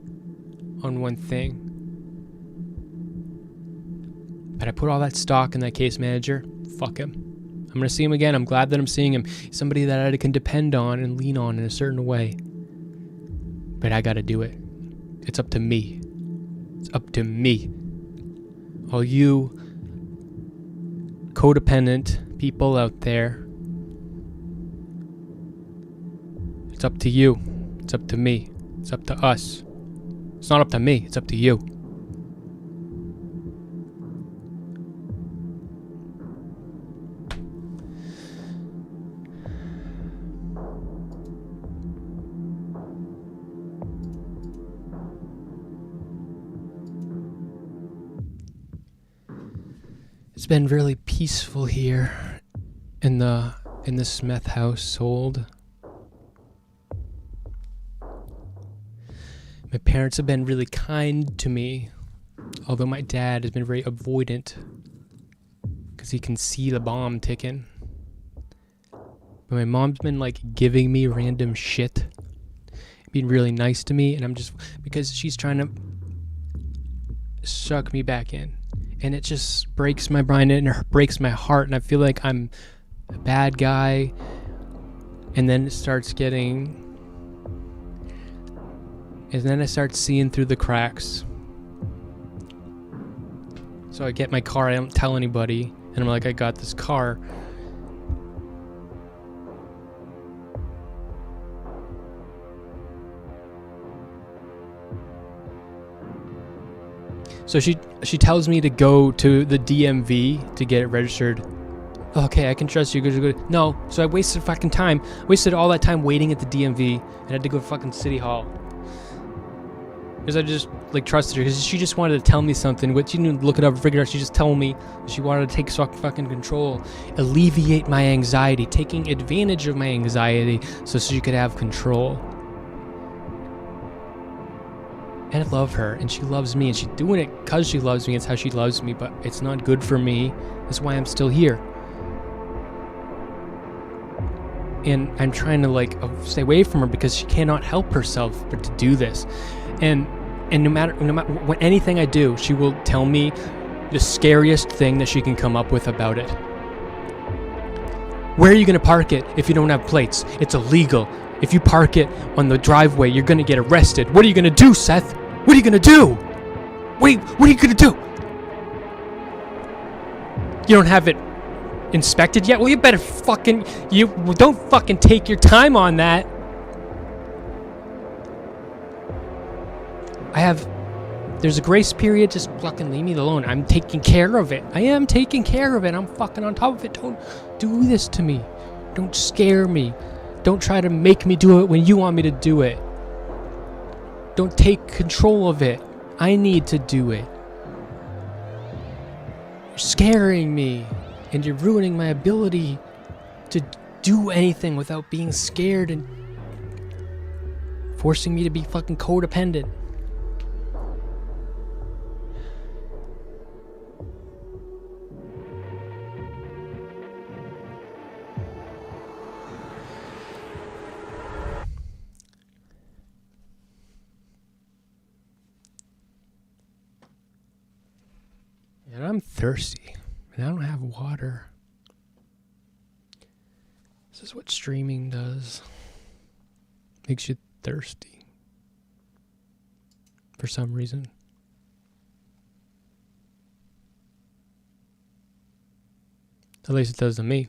on one thing. But I put all that stock in that case manager. Fuck him. I'm gonna see him again. I'm glad that I'm seeing him. He's somebody that I can depend on and lean on in a certain way. But I gotta do it. It's up to me. It's up to me. All you codependent people out there, it's up to you. It's up to me. It's up to us. It's not up to me. It's up to you. It's been really peaceful here in the Smeth household. My parents have been really kind to me, although my dad has been very avoidant because he can see the bomb ticking. But my mom's been like giving me random shit, being really nice to me, and I'm just, because she's trying to suck me back in. And it just breaks my brain and it breaks my heart, and I feel like I'm a bad guy. And then it starts getting... And then I start seeing through the cracks. So I get my car, I don't tell anybody, and I'm like, I got this car. So she tells me to go to the DMV to get it registered. Okay, I can trust you. Good. No, so I wasted fucking time. Wasted all that time waiting at the DMV and had to go to fucking City Hall. Because I just like trusted her, because she just wanted to tell me something, which she didn't look it up and figure out. She just told me she wanted to take fucking control, alleviate my anxiety, taking advantage of my anxiety so she could have control. And I love her, and she loves me, and she's doing it because she loves me. It's how she loves me, but it's not good for me. That's why I'm still here. And I'm trying to like stay away from her because she cannot help herself but to do this. And no matter what, anything I do, she will tell me the scariest thing that she can come up with about it. Where are you going to park it if you don't have plates? It's illegal. If you park it on the driveway, you're going to get arrested. What are you going to do, Seth? What are you going to do? What are you going to do? You don't have it inspected yet? Well, you better fucking... don't fucking take your time on that. There's a grace period. Just fucking leave me alone. I'm taking care of it. I am taking care of it. I'm fucking on top of it. Don't do this to me. Don't scare me. Don't try to make me do it when you want me to do it. Don't take control of it. I need to do it. You're scaring me, and you're ruining my ability to do anything without being scared and forcing me to be fucking codependent. I'm thirsty and I don't have water. This is what streaming does. Makes you thirsty. For some reason. At least it does to me.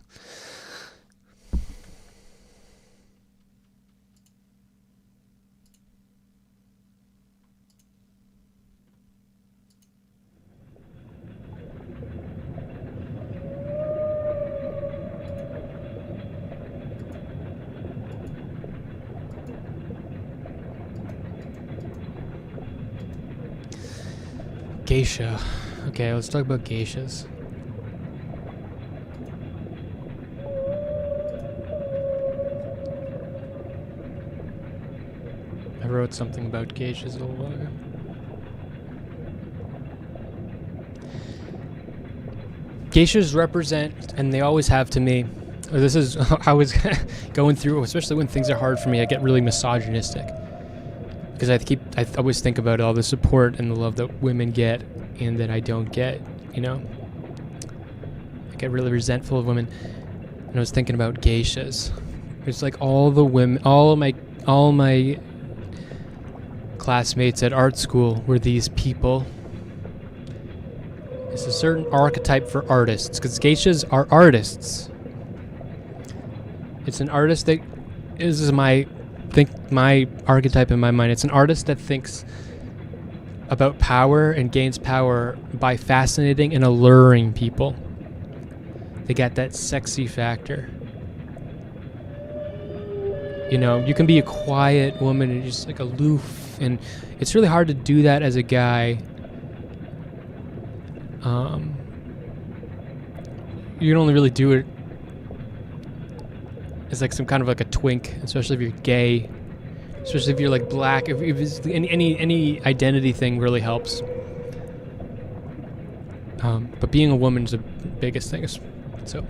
Geisha. Okay, let's talk about geishas. I wrote something about geishas a little while ago. Geishas represent, and they always have to me, this is, I was going through, especially when things are hard for me, I get really misogynistic. Because I always think about all the support and the love that women get and that I don't get, you know? I get really resentful of women. And I was thinking about geishas. It's like all the women, all my classmates at art school were these people. It's a certain archetype for artists, because geishas are artists. It's an artist that is my archetype in my mind. It's an artist that thinks about power and gains power by fascinating and alluring people. They got that sexy factor. You know, you can be a quiet woman and just like aloof, and it's really hard to do that as a guy. You can only really do it as like some kind of like a twink, especially if you're gay, especially if you're like black. If it's any identity thing really helps. But being a woman is the biggest thing. So,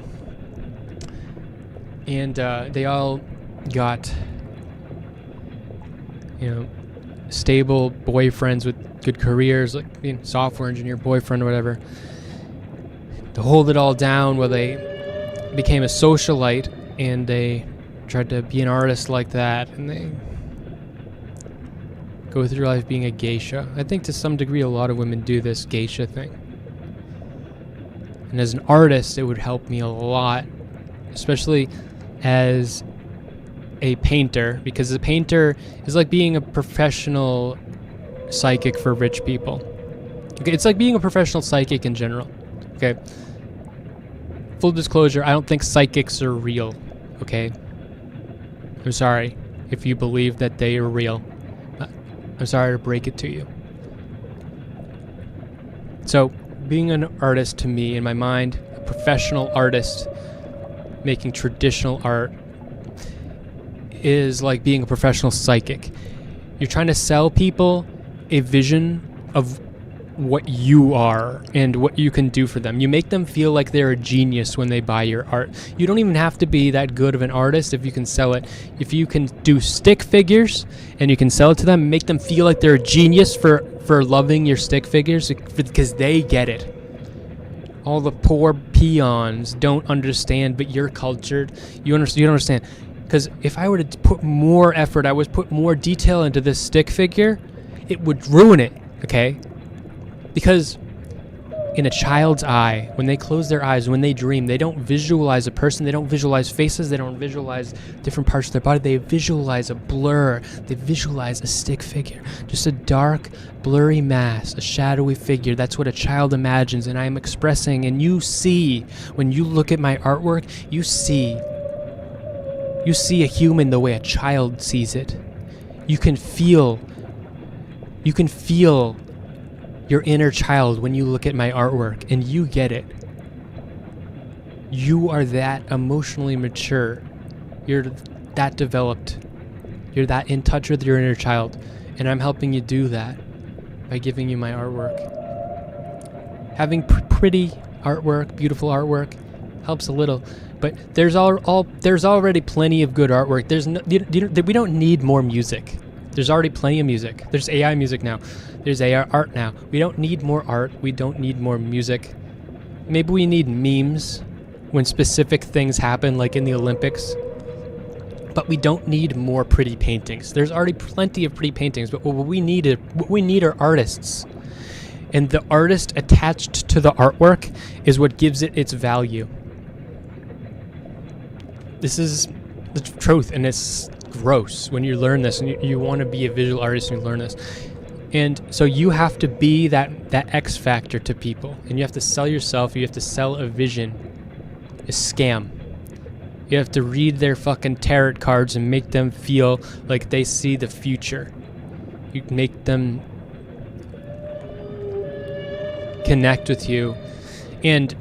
and they all got, you know, stable boyfriends with good careers, like being software engineer, boyfriend or whatever, to hold it all down while they became a socialite and they tried to be an artist like that, and they go through life being a geisha. I think to some degree a lot of women do this geisha thing. And as an artist, it would help me a lot, especially as a painter, because a painter is like being a professional psychic for rich people. Okay, it's like being a professional psychic in general. Okay. Full disclosure, I don't think psychics are real. Okay. I'm sorry if you believe that they are real. I'm sorry to break it to you. So, being an artist to me, in my mind, a professional artist making traditional art, is like being a professional psychic. You're trying to sell people a vision of what you are and what you can do for them. You make them feel like they're a genius when they buy your art. You don't even have to be that good of an artist if you can sell it. If you can do stick figures and you can sell it to them, make them feel like they're a genius for loving your stick figures, because they get it. All the poor peons don't understand, but you're cultured. You don't understand. Because if I were to put more effort, I would put more detail into this stick figure, it would ruin it, okay? Because in a child's eye, when they close their eyes, when they dream, they don't visualize a person, they don't visualize faces, they don't visualize different parts of their body, they visualize a blur, they visualize a stick figure, just a dark, blurry mass, a shadowy figure. That's what a child imagines, and I am expressing, and you see, when you look at my artwork, you see a human the way a child sees it. You can feel your inner child when you look at my artwork, and you get it. You are that emotionally mature. You're that developed. You're that in touch with your inner child, and I'm helping you do that by giving you my artwork. Having pretty artwork, beautiful artwork, helps a little, but there's already plenty of good artwork. We don't need more music. There's already plenty of music. There's AI music now. There's AI art now. We don't need more art. We don't need more music. Maybe we need memes when specific things happen, like in the Olympics. But we don't need more pretty paintings. There's already plenty of pretty paintings, but what we need are artists. And the artist attached to the artwork is what gives it its value. This is the truth, and it's gross when you learn this, and you want to be a visual artist and you learn this. And so you have to be that X factor to people, and you have to sell yourself. You have to sell a vision, a scam. You have to read their fucking tarot cards and make them feel like they see the future. You make them connect with you. And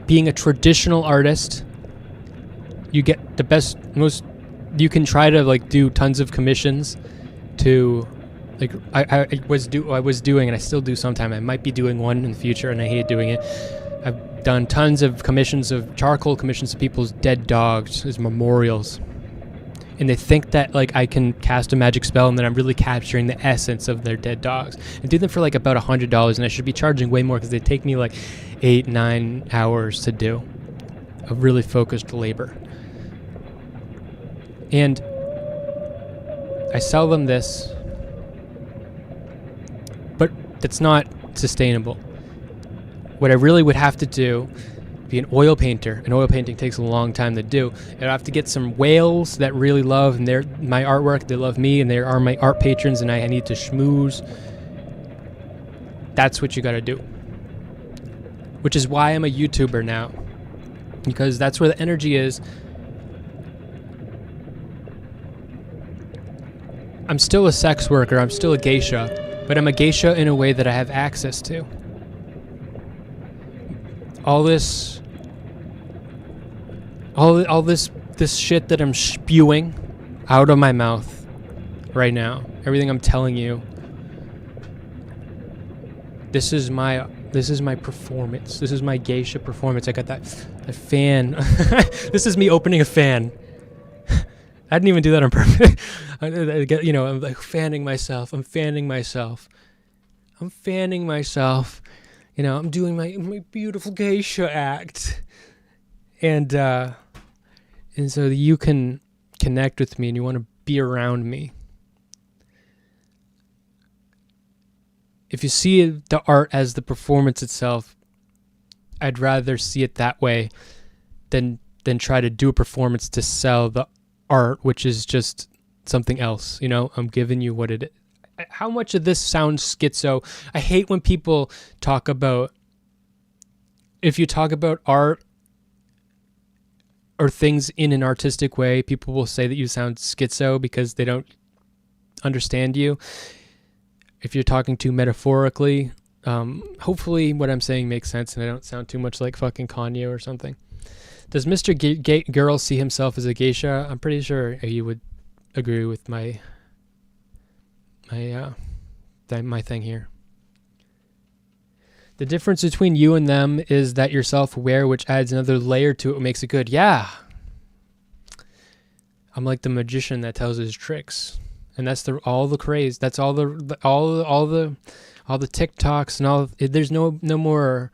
being a traditional artist, you get the best, most, you can try to like do tons of commissions to, like I was doing, and I still do sometime. I might be doing one in the future, and I hate doing it. I've done tons of commissions of charcoal commissions of people's dead dogs as memorials. And they think that like I can cast a magic spell and that I'm really capturing the essence of their dead dogs. I do them for like about $100, and I should be charging way more because they take me like 8-9 hours to do of really focused labor. And I sell them this, but that's not sustainable. What I really would have to do, be an oil painter. An oil painting takes a long time to do. I'd have to get some whales that really love and they're my artwork, they love me, and they are my art patrons, and I need to schmooze. That's what you gotta do. Which is why I'm a YouTuber now. Because that's where the energy is. I'm still a sex worker, I'm still a geisha, but I'm a geisha in a way that I have access to. All this shit that I'm spewing out of my mouth right now, everything I'm telling you, this is my performance. This is my geisha performance. I got that fan. This is me opening a fan. I didn't even do that on purpose. I'm like fanning myself. I'm fanning myself. I'm doing my beautiful geisha act. And so that you can connect with me and you want to be around me. If you see the art as the performance itself, I'd rather see it that way than try to do a performance to sell the art, which is just something else. I'm giving you what it is. How much of this sounds schizo? I hate when people talk about, if you talk about art or things in an artistic way, people will say that you sound schizo because they don't understand you. If you're talking too metaphorically, hopefully what I'm saying makes sense and I don't sound too much like fucking Kanye or something. Does Mr. Girl see himself as a geisha? I'm pretty sure he would agree with my thing here. The difference between you and them is that you're self-aware, which adds another layer to it, what makes it good. Yeah. I'm like the magician that tells his tricks. And that's all the craze. That's all the TikToks and all. There's no more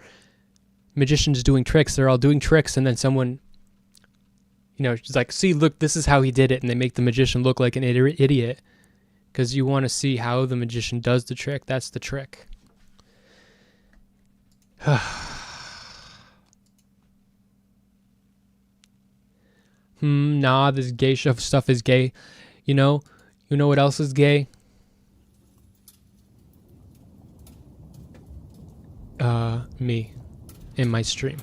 magicians doing tricks. They're all doing tricks, and then someone, she's like, see, look, this is how he did it, and they make the magician look like an idiot. Because you want to see how the magician does the trick. That's the trick. Nah, this geisha stuff is gay. You know what else is gay? Me. In my stream.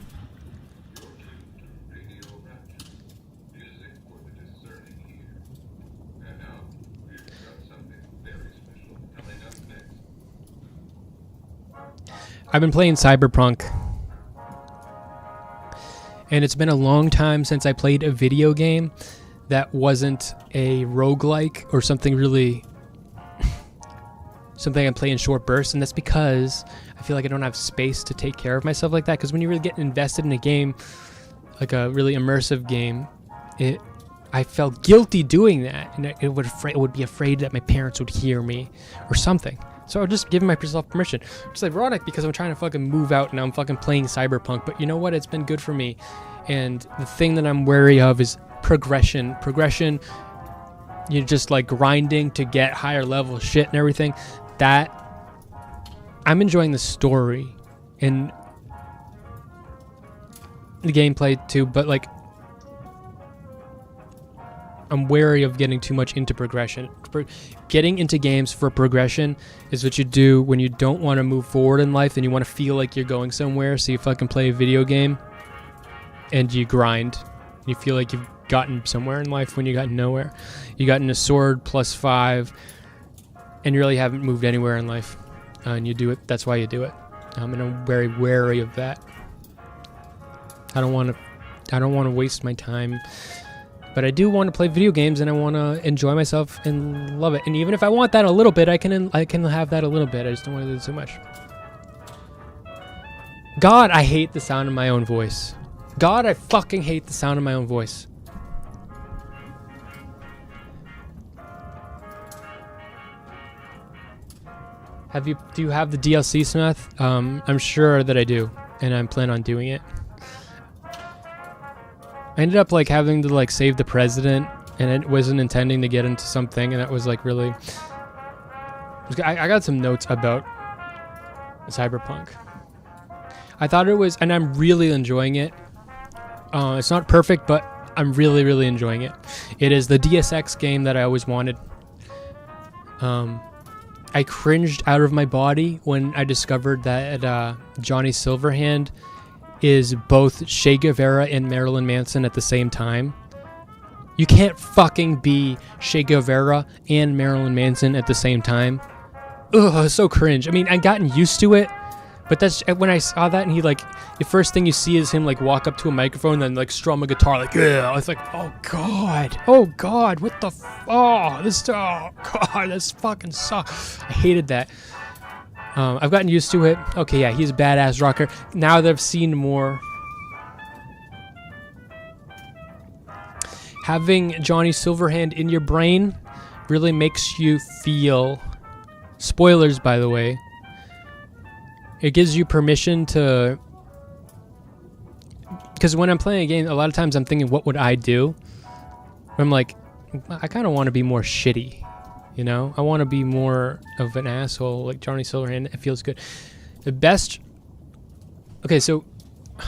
I've been playing Cyberpunk, and it's been a long time since I played a video game that wasn't a roguelike or something really, something I play in short bursts, and that's because I feel like I don't have space to take care of myself like that, because when you really get invested in a game, like a really immersive game, I felt guilty doing that, and I would be afraid that my parents would hear me or something. So I'll just give myself permission. It's ironic because I'm trying to fucking move out and I'm fucking playing Cyberpunk. But you know what? It's been good for me. And the thing that I'm wary of is progression. Progression, you're just like grinding to get higher level shit and everything. That, I'm enjoying the story and the gameplay too, but like, I'm wary of getting too much into progression. Getting into games for progression is what you do when you don't want to move forward in life and you want to feel like you're going somewhere. So you fucking play a video game and you grind. You feel like you've gotten somewhere in life when you got nowhere. You got in a sword +5 and you really haven't moved anywhere in life. And you do it. That's why you do it. And I'm very wary of that. I don't want to waste my time. But I do want to play video games and I want to enjoy myself and love it. And even if I want that a little bit, I can have that a little bit. I just don't want to do it so much. God, I hate the sound of my own voice. God, I fucking hate the sound of my own voice. Do you have the DLC, Smeth? I'm sure that I do, and I'm planning on doing it. I ended up like having to like save the president, and it wasn't intending to get into something, and that was like really. I got some notes about Cyberpunk. I thought it was, and I'm really enjoying it. It's not perfect, but I'm really, really enjoying it. It is the DSX game that I always wanted. I cringed out of my body when I discovered that Johnny Silverhand is both Che Guevara and Marilyn Manson at the same time. You can't fucking be Che Guevara and Marilyn Manson at the same time. Ugh, so cringe. I mean, I'd gotten used to it, but that's when I saw that and he like, the first thing you see is him like walk up to a microphone and then like strum a guitar like, yeah. I was like, oh God, what the God, this fucking sucks. I hated that. I've gotten used to it. Okay, yeah, he's a badass rocker. Now that I've seen more, having Johnny Silverhand in your brain really makes you feel, spoilers by the way, it gives you permission to, because when I'm playing a game, a lot of times I'm thinking, what would I do? I'm like, I kind of want to be more shitty. You know, I want to be more of an asshole like Johnny Silverhand. It feels good. The best. Okay, so I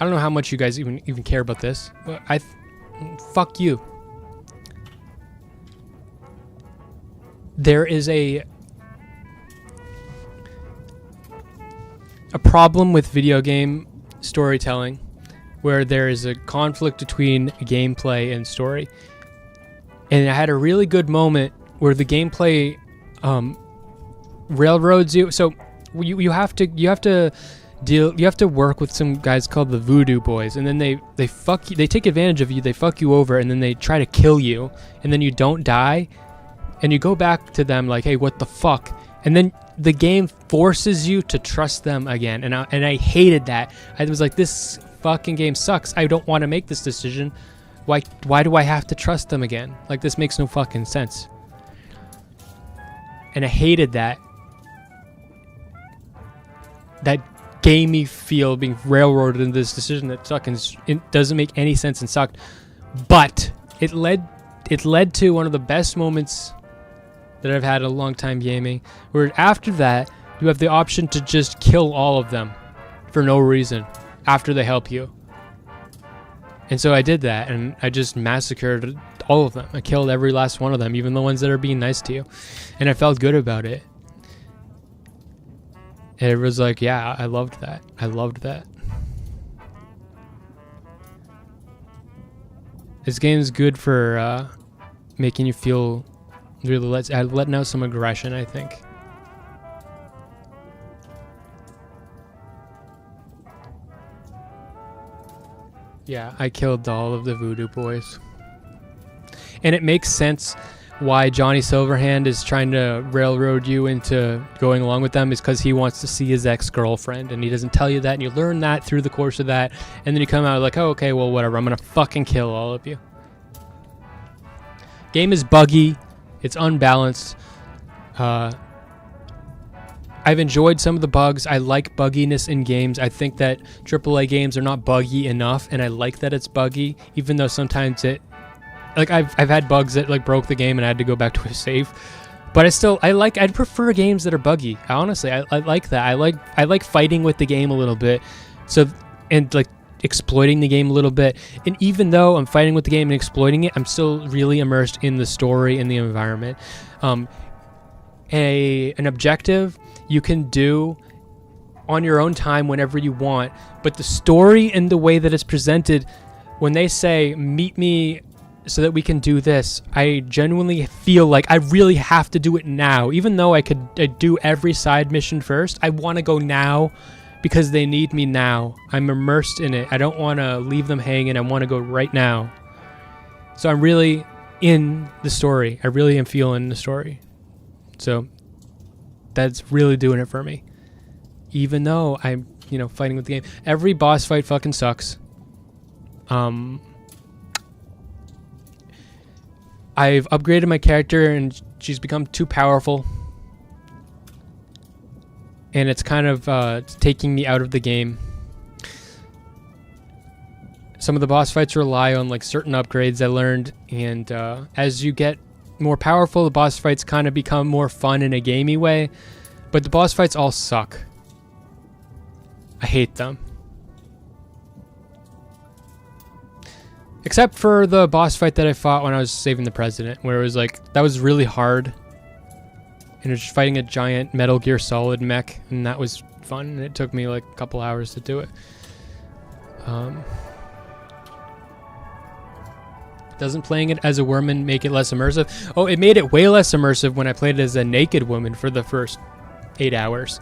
don't know how much you guys even care about this, but fuck you. There is a problem with video game storytelling where there is a conflict between gameplay and story. And I had a really good moment where the gameplay railroads you. So you have to work with some guys called the Voodoo Boys, and then they fuck you, they take advantage of you, they fuck you over, and then they try to kill you, and then you don't die, and you go back to them like, hey, what the fuck? And then the game forces you to trust them again, and I hated that. I was like, this fucking game sucks. I don't want to make this decision. Why do I have to trust them again? Like, this makes no fucking sense. And I hated that. That gamey feel being railroaded into this decision that it doesn't make any sense and sucked. But it led to one of the best moments that I've had in a long time gaming, where after that you have the option to just kill all of them for no reason after they help you. And so I did that, and I just massacred all of them. I killed every last one of them, even the ones that are being nice to you, and I felt good about it. And it was like, yeah, I loved that. This game's good for making you feel really letting out some aggression, I think. Yeah, I killed all of the Voodoo Boys. And it makes sense why Johnny Silverhand is trying to railroad you into going along with them, is because he wants to see his ex-girlfriend, and he doesn't tell you that, and you learn that through the course of that, and then you come out like, oh, okay, well, whatever, I'm gonna fucking kill all of you. Game is buggy. It's unbalanced. I've enjoyed some of the bugs. I like bugginess in games. I think that AAA games are not buggy enough, and I like that it's buggy, even though sometimes I've had bugs that like broke the game and I had to go back to a save. But I'd prefer games that are buggy. Honestly, I like that. I like fighting with the game a little bit. And like exploiting the game a little bit. And even though I'm fighting with the game and exploiting it, I'm still really immersed in the story and the environment. An objective you can do on your own time whenever you want, but the story and the way that it's presented, when they say meet me so that we can do this, I genuinely feel like I really have to do it now. Even though I could do every side mission first, I want to go now because they need me now. I'm immersed in it. I don't want to leave them hanging. I want to go right now. So I'm really in the story. I really am feeling the story. So that's really doing it for me. Even though I'm, fighting with the game. Every boss fight fucking sucks. I've upgraded my character and she's become too powerful. And it's kind of taking me out of the game. Some of the boss fights rely on like certain upgrades I learned, and as you get more powerful, the boss fights kind of become more fun in a gamey way, but the boss fights all suck. I hate them. Except for the boss fight that I fought when I was saving the president, where it was like, that was really hard. And it was just fighting a giant Metal Gear Solid mech, and that was fun, and it took me like a couple hours to do it. Doesn't playing it as a woman make it less immersive? Oh, it made it way less immersive when I played it as a naked woman for the first 8 hours.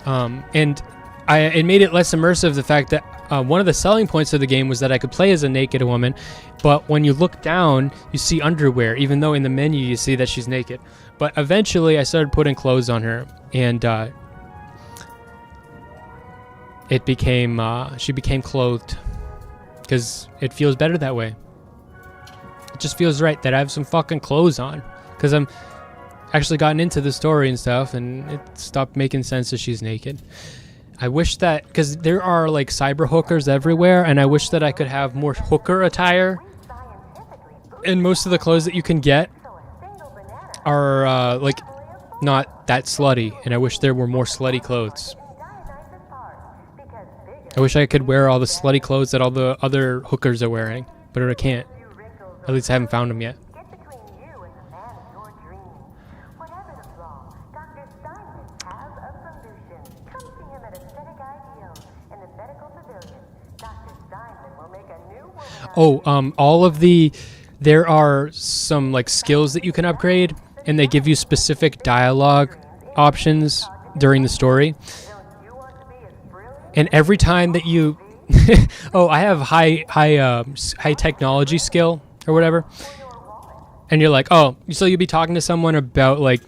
It made it less immersive the fact that one of the selling points of the game was that I could play as a naked woman, but when you look down, you see underwear, even though in the menu you see that she's naked. But eventually I started putting clothes on her, and she became clothed, because it feels better that way. It just feels right that I have some fucking clothes on, because I'm actually gotten into the story and stuff, and it stopped making sense that she's naked. I wish that, because there are like cyber hookers everywhere, and I wish that I could have more hooker attire. And most of the clothes that you can get are like not that slutty, and I wish there were more slutty clothes. I wish I could wear all the slutty clothes that all the other hookers are wearing, but I can't. At least I haven't found them yet. There are some like skills that you can upgrade, and they give you specific dialogue options during the story. And every time that you, I have high technology skill or whatever, and you're like, so you'll be talking to someone about like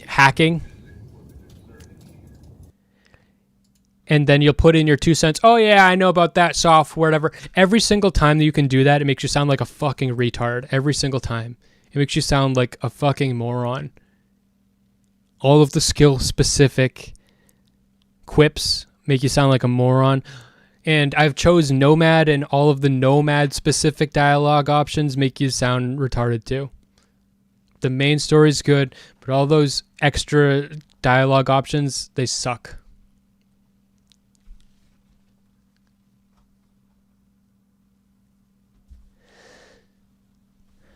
hacking. And then you'll put in your 2 cents. Oh, yeah, I know about that software, whatever. Every single time that you can do that, it makes you sound like a fucking retard. Every single time. It makes you sound like a fucking moron. All of the skill-specific quips make you sound like a moron. And I've chose Nomad, and all of the Nomad-specific dialogue options make you sound retarded too. The main story's good, but all those extra dialogue options, they suck.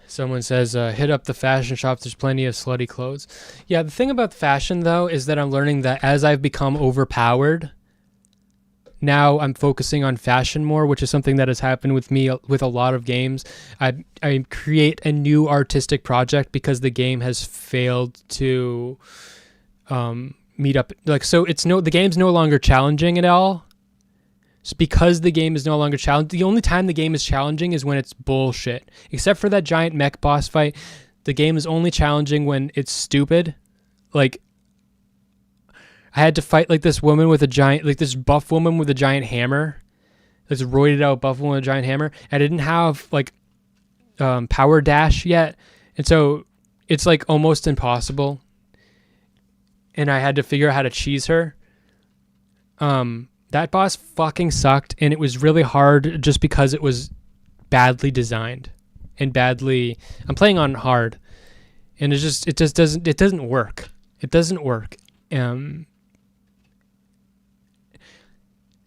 Someone says, hit up the fashion shop. There's plenty of slutty clothes. Yeah, the thing about fashion, though, is that I'm learning that as I've become overpowered, now I'm focusing on fashion more, which is something that has happened with me with a lot of games. I create a new artistic project because the game has failed to meet up. The game's no longer challenging at all. So because the game is no longer challenging, the only time the game is challenging is when it's bullshit. Except for that giant mech boss fight, the game is only challenging when it's stupid. Like, I had to fight like this woman with a giant, like this buff woman with a giant hammer. This roided out buff woman with a giant hammer. I didn't have like power dash yet. And so it's like almost impossible. And I had to figure out how to cheese her. That boss fucking sucked, and it was really hard just because it was badly designed and badly. I'm playing on hard, and it just doesn't work. It doesn't work. Now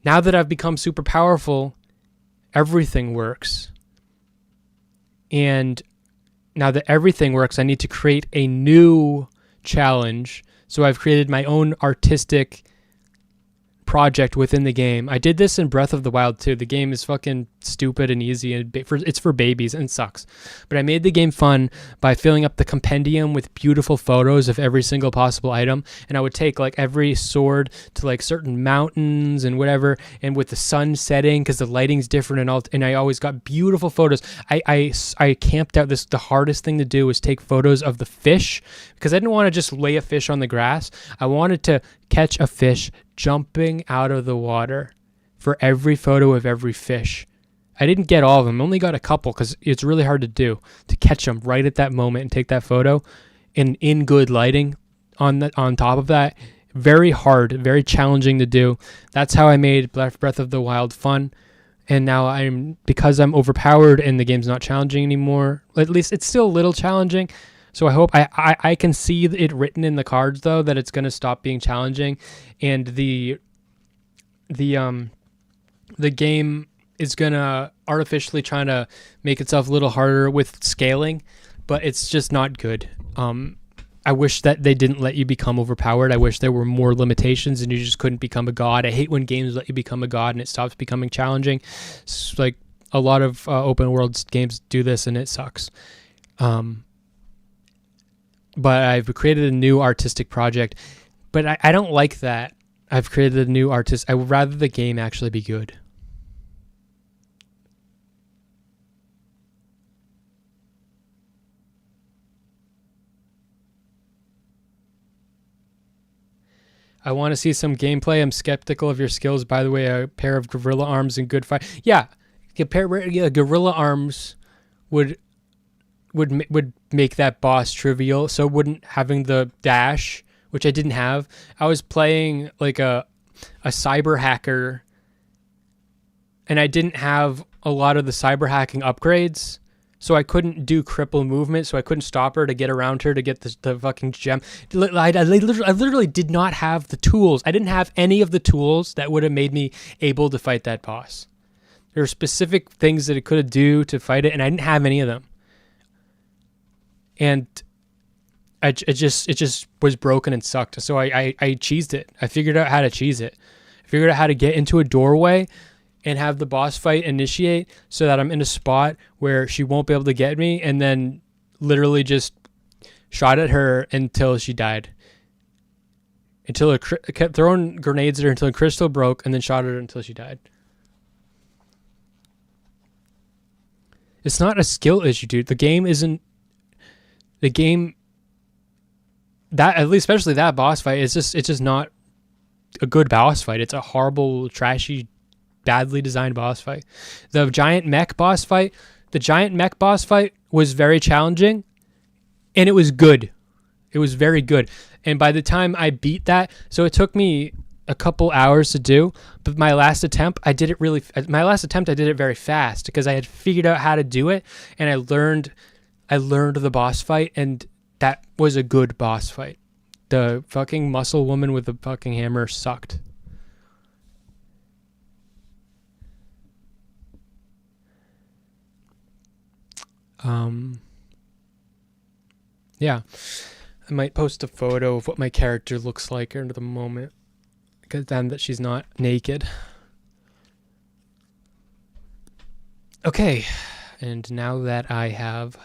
that I've become super powerful, everything works. And now that everything works, I need to create a new challenge. So I've created my own artistic project within the game. I did this in Breath of the Wild too. The game is fucking stupid and easy, and it's for babies and sucks. But I made the game fun by filling up the compendium with beautiful photos of every single possible item, and I would take like every sword to like certain mountains and whatever, and with the sun setting because the lighting's different and all, and I always got beautiful photos. I camped out. The hardest thing to do was take photos of the fish because I didn't want to just lay a fish on the grass. I wanted to catch a fish jumping out of the water for every photo of every fish. I didn't get all of them. I only got a couple because it's really hard to do, to catch them right at that moment and take that photo in good lighting on top of that. Very hard, very challenging to do. That's how I made Breath of the Wild fun. And now because I'm overpowered and the game's not challenging anymore, at least it's still a little challenging. So I hope I can see it written in the cards though that it's going to stop being challenging, and the game is going to artificially trying to make itself a little harder with scaling, but it's just not good. I wish that they didn't let you become overpowered. I wish there were more limitations and you just couldn't become a god. I hate when games let you become a god and it stops becoming challenging. It's like a lot of open world games do this and it sucks. But I've created a new artistic project. But I don't like that. I've created a new artist. I would rather the game actually be good. I want to see some gameplay. I'm skeptical of your skills. By the way, a pair of gorilla arms and good fight. Yeah, gorilla arms would make that boss trivial. So wouldn't having the dash, which I didn't have. I was playing like a cyber hacker, and I didn't have a lot of the cyber hacking upgrades, so I couldn't do cripple movement. So I couldn't stop her to get around her to get the fucking gem. I literally did not have the tools. I didn't have any of the tools that would have made me able to fight that boss. There are specific things that it could do to fight it, and I didn't have any of them. And it just was broken and sucked. So I cheesed it. I figured out how to cheese it. I figured out how to get into a doorway and have the boss fight initiate so that I'm in a spot where she won't be able to get me, and then literally just shot at her until she died. Until I kept throwing grenades at her until the crystal broke, and then shot at her until she died. It's not a skill issue, dude. The game, that at least especially that boss fight, it's just not a good boss fight. It's a horrible, trashy, badly designed boss fight. The giant mech boss fight was very challenging, and it was good. It was very good. And by the time I beat that, so it took me a couple hours to do, but my last attempt I did it very fast because I had figured out how to do it, and I learned the boss fight, and that was a good boss fight. The fucking muscle woman with the fucking hammer sucked. Yeah. I might post a photo of what my character looks like in the moment, because then that she's not naked. Okay. And now that I have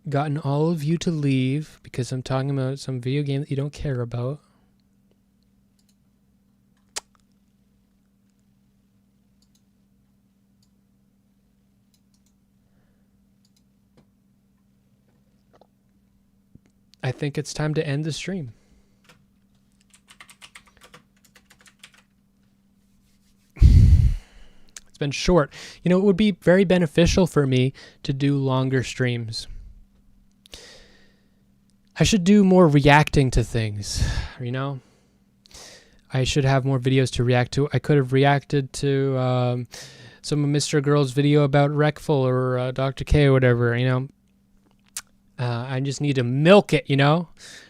gotten all of you to leave because I'm talking about some video game that you don't care about, I think it's time to end the stream. It's been than short. You know, it would be very beneficial for me to do longer streams. I should do more reacting to things, you know? I should have more videos to react to. I could have reacted to some of Mr. Girl's video about Recful or Dr. K or whatever, you know? I just need to milk it, you know?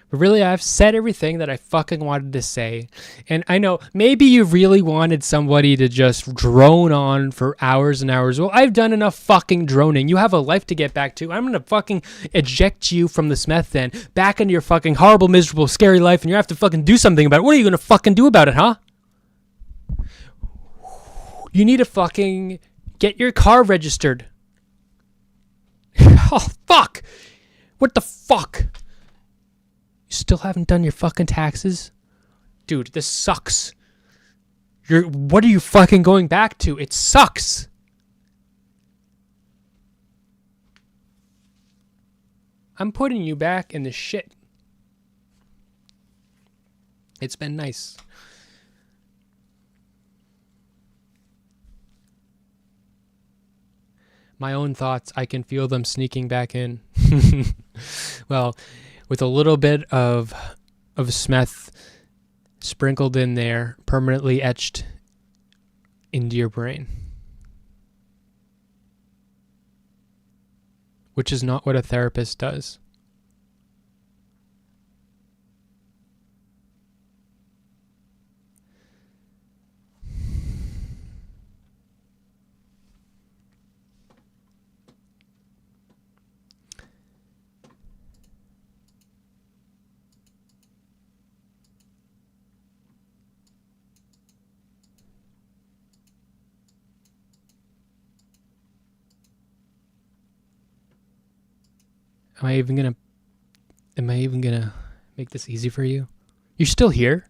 But really, I've said everything that I fucking wanted to say. And I know, maybe you really wanted somebody to just drone on for hours and hours. Well, I've done enough fucking droning. You have a life to get back to. I'm gonna fucking eject you from the Smeth then, back into your fucking horrible, miserable, scary life, and you have to fucking do something about it. What are you gonna fucking do about it, huh? You need to fucking get your car registered. Oh, fuck! What the fuck? You still haven't done your fucking taxes? Dude, this sucks. What are you fucking going back to? It sucks. I'm putting you back in the shit. It's been nice. My own thoughts, I can feel them sneaking back in. Well, with a little bit of Smeth sprinkled in there, permanently etched into your brain. Which is not what a therapist does. Am I even gonna make this easy for you? You're still here?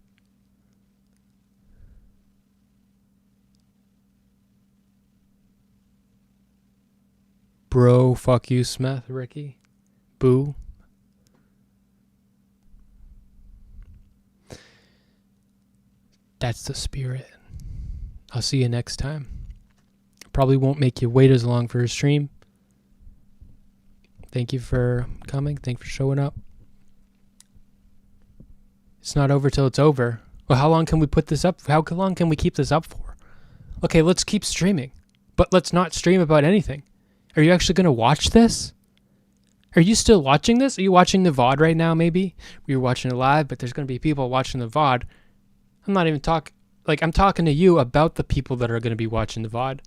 Bro, fuck you, Smeth, Ricky. Boo. That's the spirit. I'll see you next time. Probably won't make you wait as long for a stream. Thank you for coming. Thank you for showing up. It's not over till it's over. Well, how long can we put this up? How long can we keep this up for? Okay, let's keep streaming. But let's not stream about anything. Are you actually going to watch this? Are you still watching this? Are you watching the VOD right now, maybe? You're watching it live, but there's going to be people watching the VOD. I'm not even I'm talking to you about the people that are going to be watching the VOD.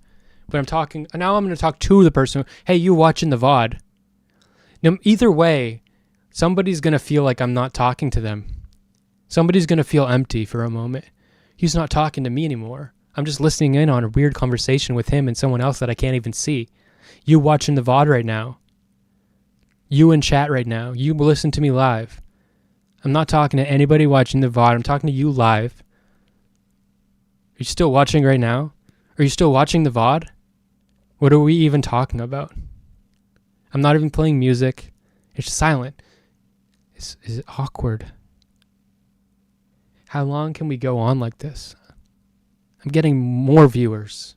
But now I'm going to talk to the person. Hey, you watching the VOD. Now, either way, somebody's going to feel like I'm not talking to them. Somebody's going to feel empty for a moment. He's not talking to me anymore. I'm just listening in on a weird conversation with him and someone else that I can't even see. You watching the VOD right now. You in chat right now. You listen to me live. I'm not talking to anybody watching the VOD. I'm talking to you live. Are you still watching right now? Are you still watching the VOD? What are we even talking about? I'm not even playing music. It's silent. Is it awkward? How long can we go on like this? I'm getting more viewers.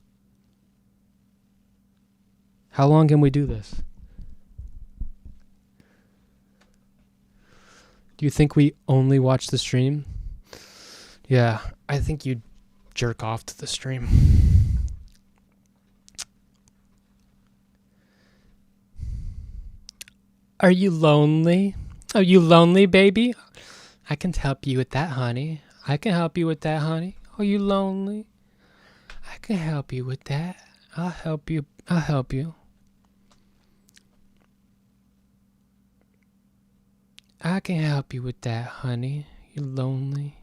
How long can we do this? Do you think we only watch the stream? Yeah, I think you'd jerk off to the stream. Are you lonely? Are you lonely, baby? I can help you with that, honey. I can help you with that, honey. Are you lonely? I can help you with that. I'll help you. I'll help you. I can help you with that, honey. You lonely?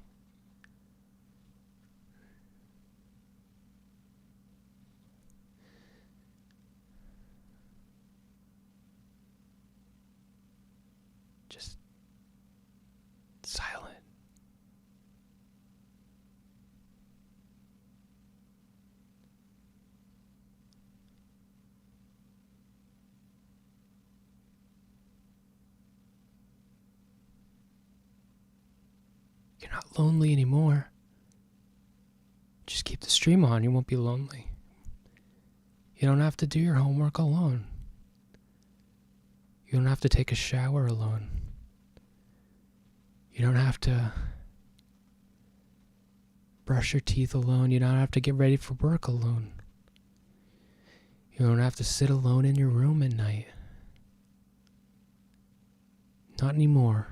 Just silent. You're not lonely anymore. Just keep the stream on. You won't be lonely. You don't have to do your homework alone. You don't have to take a shower alone. You don't have to brush your teeth alone. You don't have to get ready for work alone. You don't have to sit alone in your room at night. Not anymore.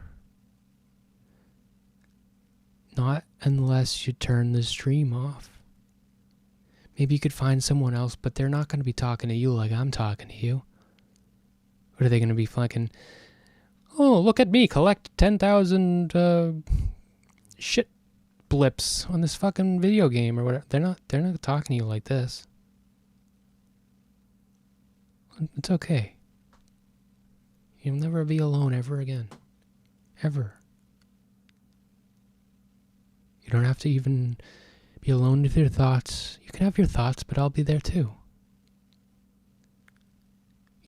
Not unless you turn the stream off. Maybe you could find someone else, but they're not going to be talking to you like I'm talking to you. What are they going to be fucking, oh, look at me, collect 10,000 shit blips on this fucking video game or whatever. They're not talking to you like this. It's okay. You'll never be alone ever again. Ever. You don't have to even be alone with your thoughts. You can have your thoughts, but I'll be there too.